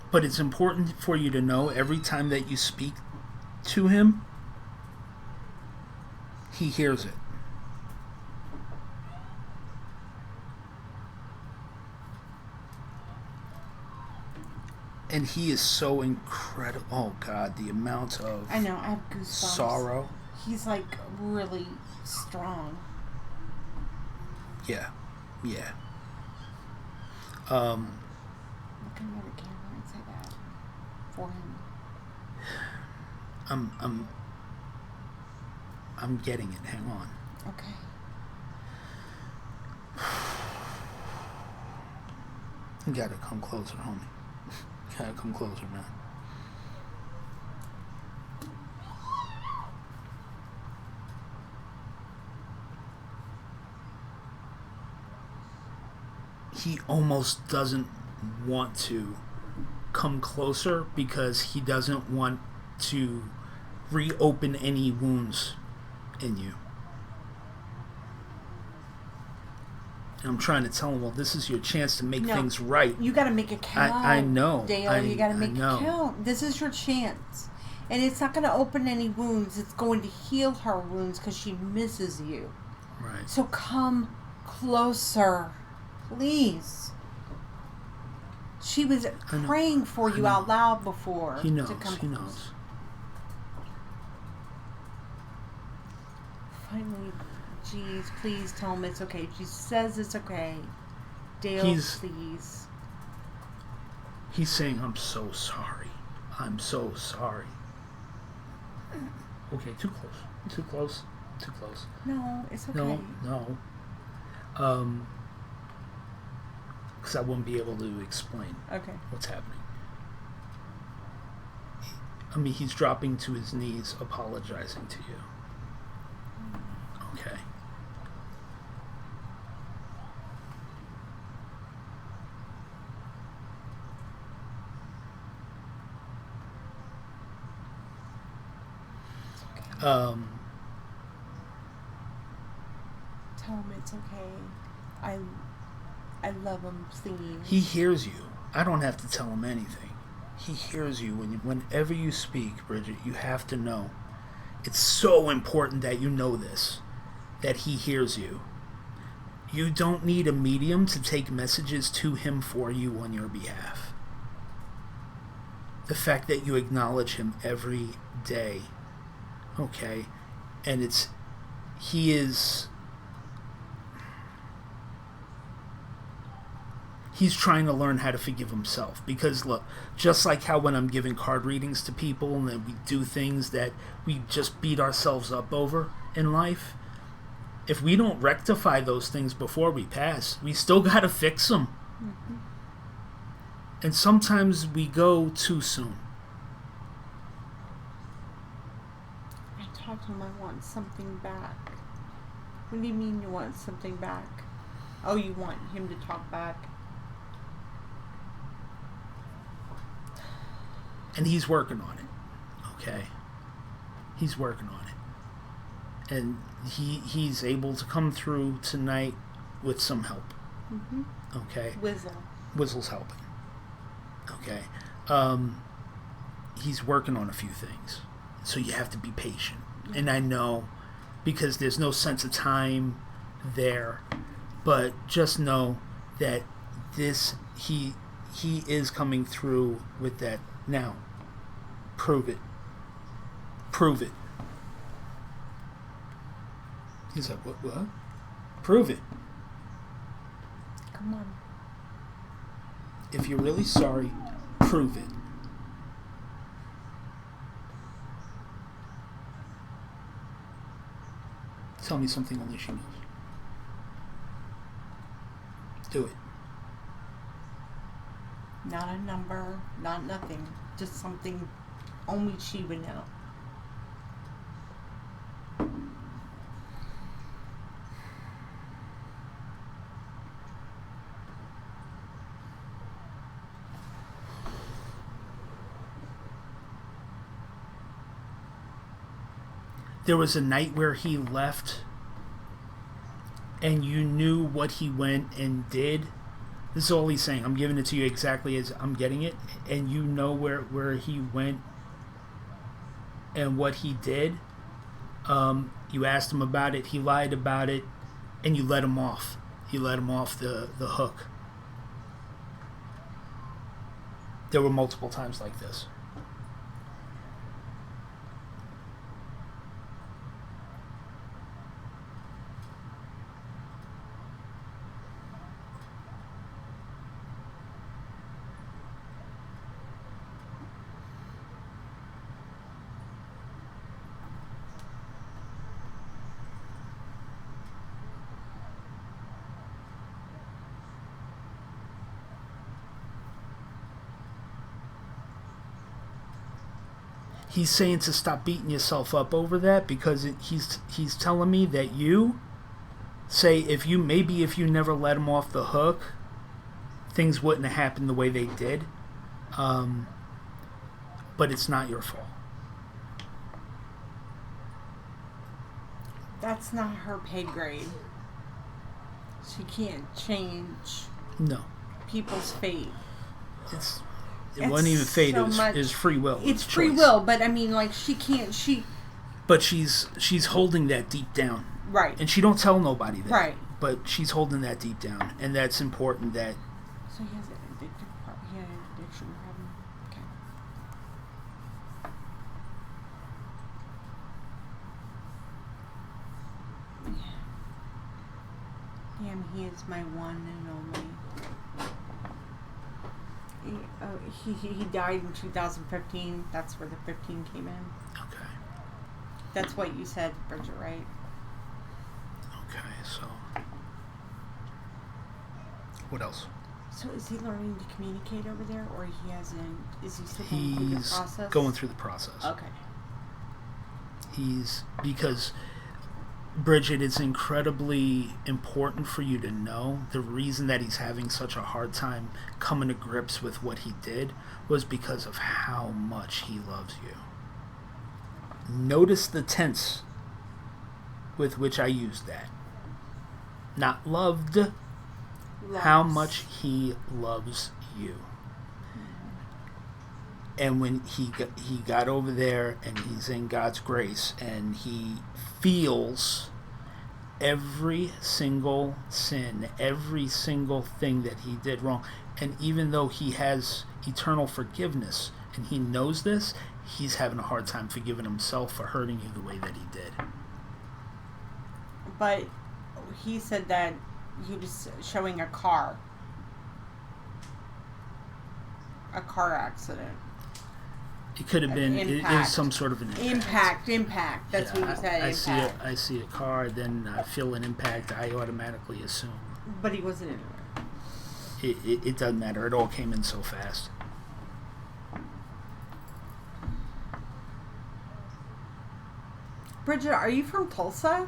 But it's important for you to know every time that you speak to him, he hears it. And he is so incredible. Oh, God, the amount of... I know, I have goosebumps. Sorrow. He's, like, really strong. Yeah. Yeah. Look at him at the camera and say that for him. I'm getting it. Hang on. Okay. You gotta come closer, homie. Gotta come closer, man. He almost doesn't want to come closer because he doesn't want to reopen any wounds in you. And I'm trying to tell him, well, this is your chance to make things right. You got to make it count. I know. Dale, you got to make it count. This is your chance. And it's not going to open any wounds. It's going to heal her wounds because she misses you. Right. So come closer. Please. She was praying for you out loud before. He knows. To come He knows. Finally, jeez, please tell him it's okay. She says it's okay. Dale, please. He's saying, I'm so sorry. I'm so sorry. Okay, too close. Too close. Too close. No, it's okay. No. Because I wouldn't be able to explain what's happening. I mean, he's dropping to his knees, apologizing to you. Okay. Tell him it's okay. I love him, please. He hears you. I don't have to tell him anything. He hears you. Whenever you speak, Bridget, you have to know. It's so important that you know this, that he hears you. You don't need a medium to take messages to him for you on your behalf. The fact that you acknowledge him every day, okay, and he's trying to learn how to forgive himself. Because look, just like how when I'm giving card readings to people and then we do things that we just beat ourselves up over in life, if we don't rectify those things before we pass, we still got to fix them. Mm-hmm. And sometimes we go too soon. I talk to him. I want something back. What do you mean you want something back? Oh, you want him to talk back? And he's working on it. Okay? He's working on it. And he's able to come through tonight with some help. Mm-hmm. Okay? Whistle's helping. Okay? He's working on a few things. So you have to be patient. Mm-hmm. And I know, because there's no sense of time there, but just know that he is coming through with that. Now, prove it. He's like, what? Prove it. Come on. If you're really sorry, prove it. Tell me something only she knows. Do it. Not a number, not nothing. Just something only she would know. There was a night where he left and you knew what he went and did. This is all he's saying. I'm giving it to you exactly as I'm getting it. And you know where he went and what he did. You asked him about it. He lied about it. And you let him off. You let him off the hook. There were multiple times like this. He's saying to stop beating yourself up over that, because he's telling me that you say if you never let him off the hook, things wouldn't have happened the way they did. But it's not your fault. That's not her pay grade. She can't change people's fate. It wasn't even fate. So it was free will. It's free will, but I mean, like, she can't. But she's holding that deep down, right? And she don't tell nobody that, right? But she's holding that deep down, and that's important. That. So he has an addiction problem. Okay. Damn, he is my one and only. He died in 2015. That's where the 15 came in. Okay. That's what you said, Bridget, right? Okay, so what else? So is he learning to communicate over there, or he hasn't? Is he still going through the process? He's going through the process. Okay. Because Bridget, it's incredibly important for you to know the reason that he's having such a hard time coming to grips with what he did was because of how much he loves you. Notice the tense with which I used that. Not loved. Loves. How much he loves you. And when he got over there and he's in God's grace and he feels every single sin, every single thing that he did wrong, and even though he has eternal forgiveness and he knows this, he's having a hard time forgiving himself for hurting you the way that he did. But he said that he was showing a car accident. It could have been. It is some sort of an impact. That's what he said. I see a car, then I feel an impact. I automatically assume. But he wasn't in it. It doesn't matter. It all came in so fast. Bridget, are you from Tulsa?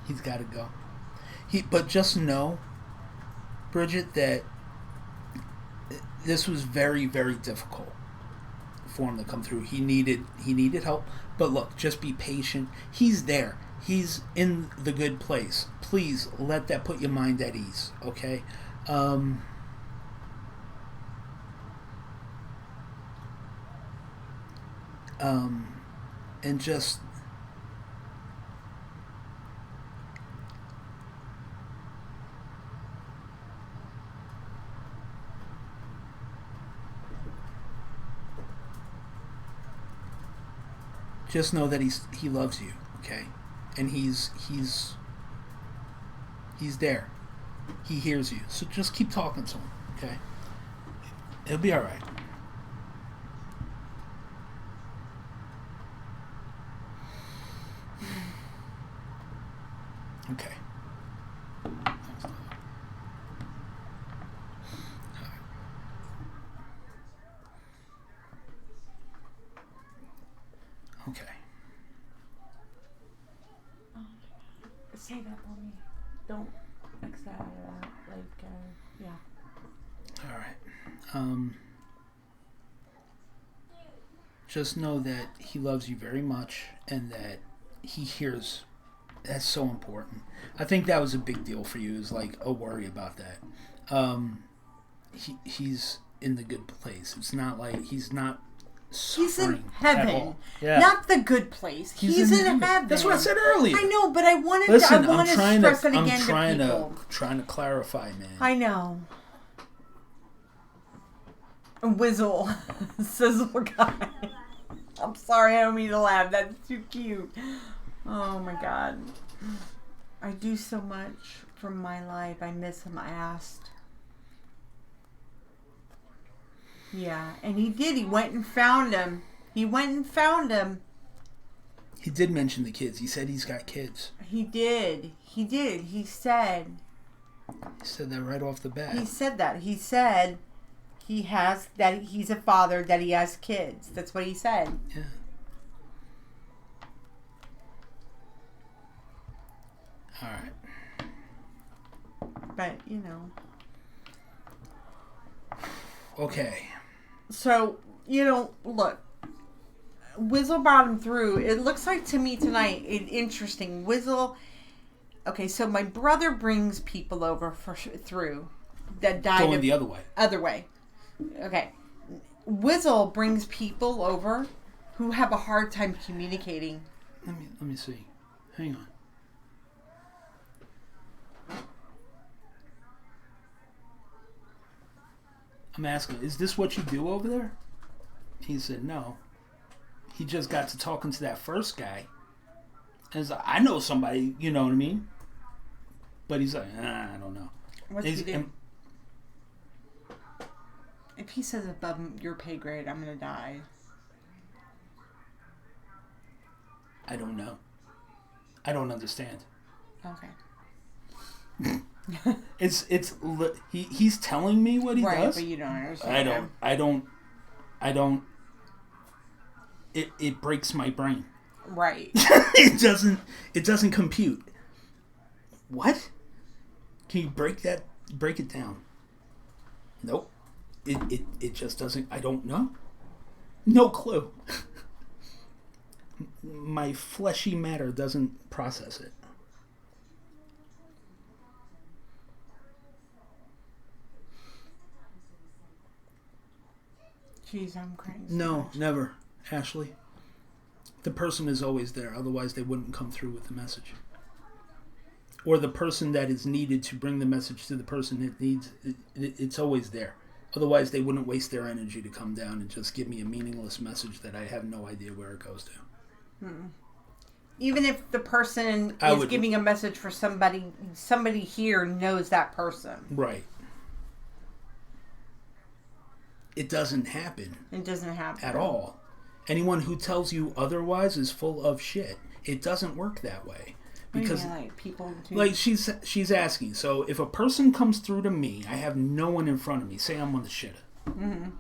He's got to go. But just know, Bridget, that this was very, very difficult for him to come through. He needed help. But look, just be patient. He's there. He's in the good place. Please let that put your mind at ease. Okay. And just know that he loves you, okay? And he's there. He hears you. So just keep talking to him, okay? It'll be all right. Okay. Okay. Say that for me. Don't X that out. Yeah. All right. Just know that he loves you very much and that he hears. That's so important. I think that was a big deal for you, is like a worry about that. He's in the good place. It's not like he's not He's in heaven. Yeah. Not the good place. He's in heaven. That's what I said earlier. I know, but I wanted Listen, to stress it again I'm to people. trying to clarify, man. I know. Whizzle. Sizzle guy. I'm sorry, I don't mean to laugh. That's too cute. Oh my God. I do so much from my life. I miss him. I asked. Yeah, and he did. He went and found him. He did mention the kids. He said he's got kids. He did. He said that right off the bat. He said that. He said that he's a father, that he has kids. That's what he said. Yeah. All right. But, Okay. So, look. Whizzle brought him through. It looks like to me tonight, interesting. Whizzle. Okay, so my brother brings people over through that died. Going the other way. Other way. Okay. Whizzle brings people over who have a hard time communicating. Let me see. Hang on. I'm asking, is this what you do over there? He said no. He just got to talking to that first guy. And he's like, I know somebody, you know what I mean? But he's like, I don't know. What's he do? If he says above your pay grade, I'm going to die. I don't know. I don't understand. Okay. He's telling me what he does. Right, but you don't understand. I don't. It breaks my brain. Right. It doesn't compute. What? Can you break it down? Nope. It just doesn't. I don't know. No clue. My fleshy matter doesn't process it. Jeez, I'm crazy. No, never, Ashley. The person is always there. Otherwise, they wouldn't come through with the message. Or the person that is needed to bring the message to the person that needs it, it's always there. Otherwise, they wouldn't waste their energy to come down and just give me a meaningless message that I have no idea where it goes to. Even if the person is giving a message for somebody here knows that person. Right. It doesn't happen. It doesn't happen. At all. Anyone who tells you otherwise is full of shit. It doesn't work that way. Because like people she's asking, so if a person comes through to me, I have no one in front of me, say I'm on the shitter. Mm-hmm.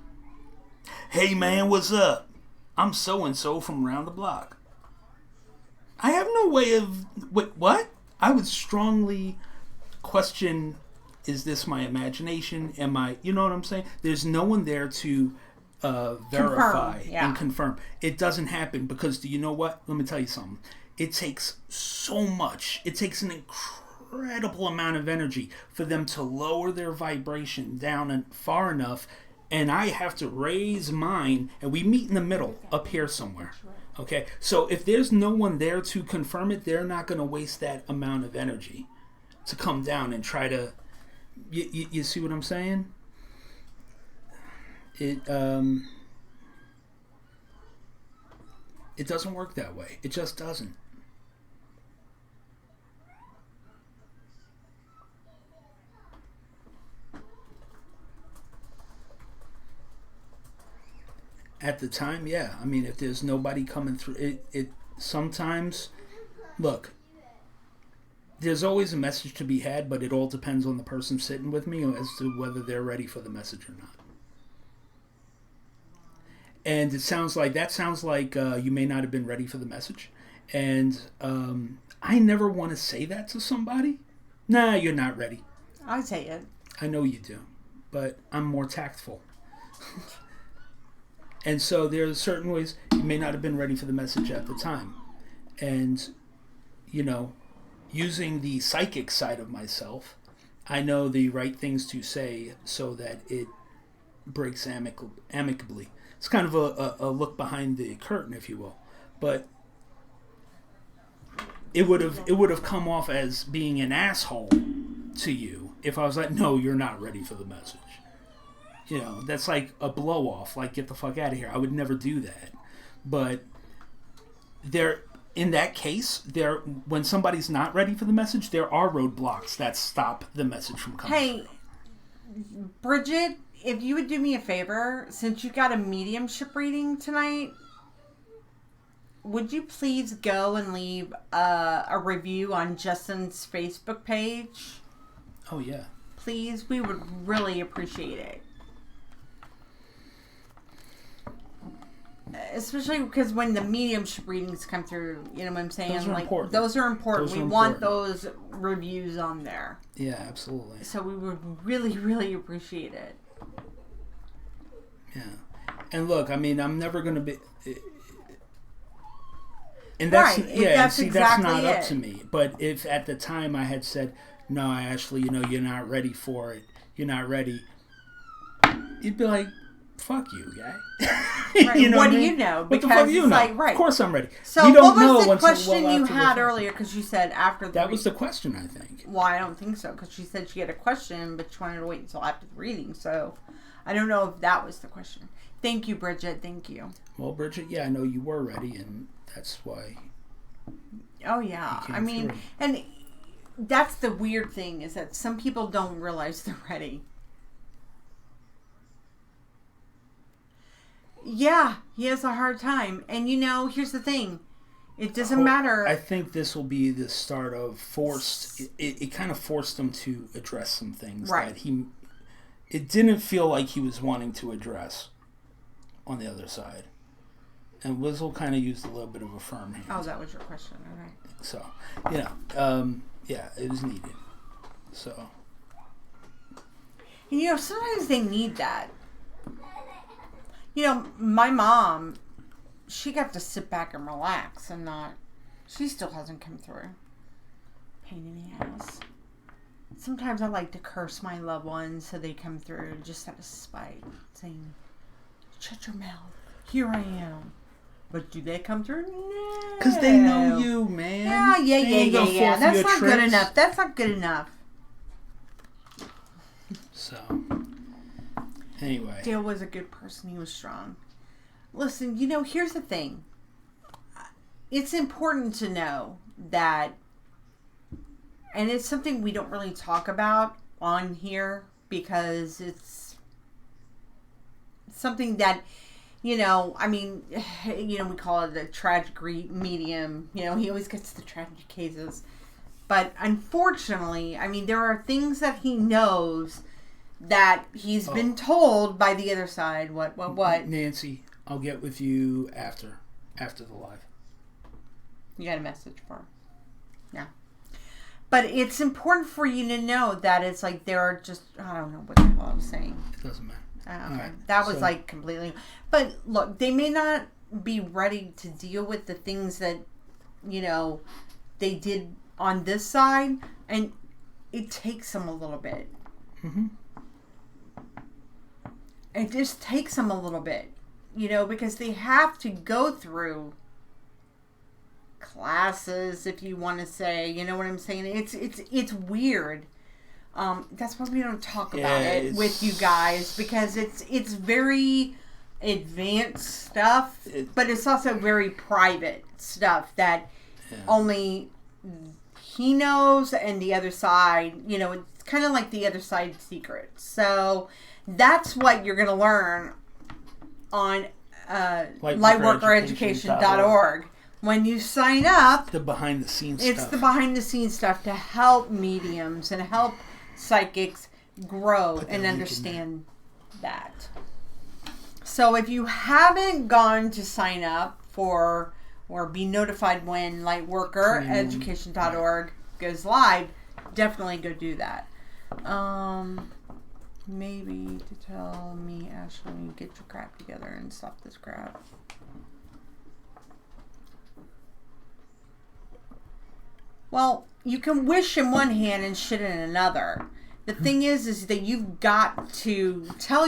Hey man, what's up? I'm so and so from round the block. I have no way of what? I would strongly question, is this my imagination? Am I, you know what I'm saying? There's no one there to verify and confirm. It doesn't happen because, do you know what? Let me tell you something. It takes so much. It takes an incredible amount of energy for them to lower their vibration down and far enough, and I have to raise mine, and we meet in the middle up here somewhere. Okay? So if there's no one there to confirm it, they're not going to waste that amount of energy to come down and try to... You see what I'm saying? It doesn't work that way. It just doesn't. At the time, yeah. I mean, if there's nobody coming through, it sometimes, look, there's always a message to be had, but it all depends on the person sitting with me as to whether they're ready for the message or not. And that sounds like you may not have been ready for the message. And I never want to say that to somebody. Nah, you're not ready. I say it. I know you do, but I'm more tactful. And so there's certain ways you may not have been ready for the message at the time. And, you know, using the psychic side of myself, I know the right things to say so that it breaks amicably. It's kind of a look behind the curtain, if you will. But it would have come off as being an asshole to you if I was like, no, you're not ready for the message. You know, that's like a blow off, like get the fuck out of here. I would never do that. But in that case, when somebody's not ready for the message, there are roadblocks that stop the message from coming. Hey, Bridget, if you would do me a favor, since you got a mediumship reading tonight, would you please go and leave a review on Justin's Facebook page? Oh, yeah. Please, we would really appreciate it. Especially because when the mediumship readings come through, you know what I'm saying? Those are important. Those are important. We want those reviews on there. Yeah, absolutely. So we would really, really appreciate it. Yeah. And look, I mean, I'm never going to be... And that's, right. That's not up to me. But if at the time I had said, no, Ashley, you know, you're not ready for it. You're not ready. You'd be like, fuck you, guy. Right. You know what do you know? Because what the fuck do you know? Like, right. Of course I'm ready. So we don't what was the question you had earlier? Because you said after the That was the question, I think. Well, I don't think so. Because she said she had a question, but she wanted to wait until after the reading. So I don't know if that was the question. Thank you, Bridget. Thank you. Well, Bridget, yeah, I know you were ready, and that's why. Oh, yeah. I mean, and that's the weird thing is that some people don't realize they're ready. Yeah, he has a hard time. And, you know, here's the thing. It doesn't matter. I think this will be the start of forced... It kind of forced him to address some things that it didn't feel like he was wanting to address on the other side. And Wizzle kind of used a little bit of a firm hand. Oh, that was your question. All right. So, yeah, it was needed. So. And, you know, sometimes they need that. You know, my mom, she got to sit back and relax and not... She still hasn't come through. Pain in the ass. Sometimes I like to curse my loved ones so they come through just out of spite. Saying, shut your mouth. Here I am. But do they come through? No. Because they know you, man. Yeah. That's not good enough. That's not good enough. So... Anyway. Dale was a good person. He was strong. Listen, you know, here's the thing. It's important to know that, and it's something we don't really talk about on here because something that, I mean, we call it a tragic medium. He always gets the tragic cases. But unfortunately, I mean, there are things that he knows that he's been told by the other side. What? Nancy, I'll get with you after the live. You got a message for him. Yeah. But it's important for you to know that it's like there are just, I don't know what the hell I was saying. It doesn't matter. Okay. Right. That was like completely. But look, they may not be ready to deal with the things that, they did on this side. And it takes them a little bit. Mm-hmm. It just takes them a little bit. Because they have to go through classes, if you want to say, you know what I'm saying? It's weird. That's why we don't talk about it with you guys, because it's very advanced stuff, but it's also very private stuff that only he knows, and the other side, it's kind of like the other side secret. So that's what you're going to learn on lightworkereducation.org. When you sign up, the behind the scenes stuff. It's the behind the scenes stuff to help mediums and help psychics grow and understand that. So if you haven't gone to sign up for or be notified when lightworkereducation.org goes live, definitely go do that. Maybe to tell me, Ashley, get your crap together and stop this crap. Well, you can wish in one hand and shit in another. The thing is that you've got to tell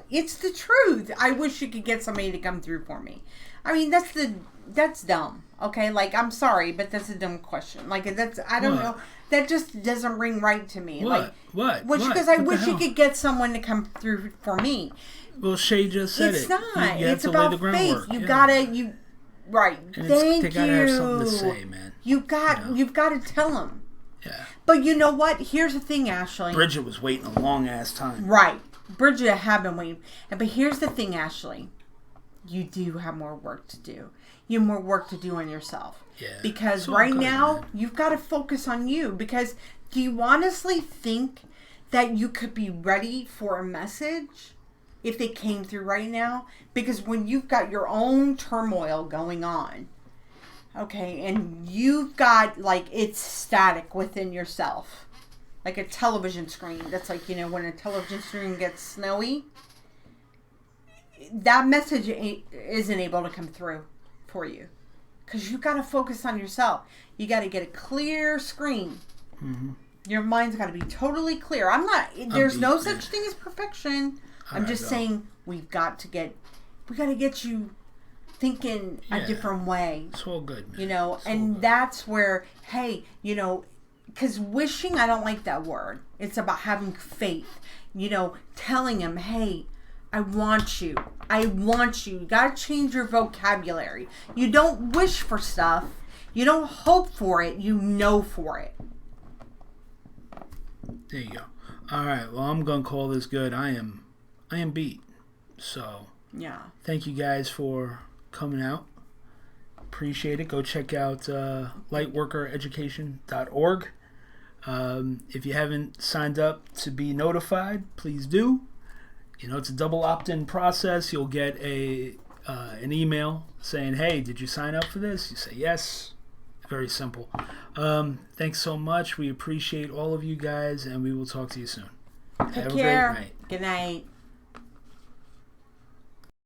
it's the truth. I wish you could get somebody to come through for me. I mean, that's dumb. Okay, like, I'm sorry, but that's a dumb question. Like, I don't know. That just doesn't ring right to me. What? Because I wish you could get someone to come through for me. Well, Shay just said it's it. Not. You it's about faith. You gotta. Right. And Thank they gotta have something to say, man. You've got to tell them. Yeah. But you know what? Here's the thing, Ashley. Bridget was waiting a long ass time. Right. Bridget had been waiting. But here's the thing, Ashley. You do have more work to do. You have more work to do on yourself. Yeah. Because right now, you've got to focus on you. Because do you honestly think that you could be ready for a message if they came through right now? Because when you've got your own turmoil going on, okay, and you've got, like, it's static within yourself. Like a television screen. That's like, when a television screen gets snowy, that message isn't able to come through for you. Because you've got to focus on yourself. You got to get a clear screen. Mm-hmm. Your mind's got to be totally clear. There's no such thing as perfection. I'm just saying we got to get you thinking a different way. It's all good, man. That's where, hey, because wishing, I don't like that word. It's about having faith. Telling him, hey, I want you. You got to change your vocabulary. You don't wish for stuff. You don't hope for it. You know for it. There you go. All right. Well, I'm going to call this good. I am beat. So, yeah. Thank you guys for coming out. Appreciate it. Go check out lightworkereducation.org. If you haven't signed up to be notified, please do. It's a double opt-in process. You'll get an email saying, hey, did you sign up for this? You say yes. Very simple. Thanks so much. We appreciate all of you guys, and we will talk to you soon. Take care. Have a great night. Good night.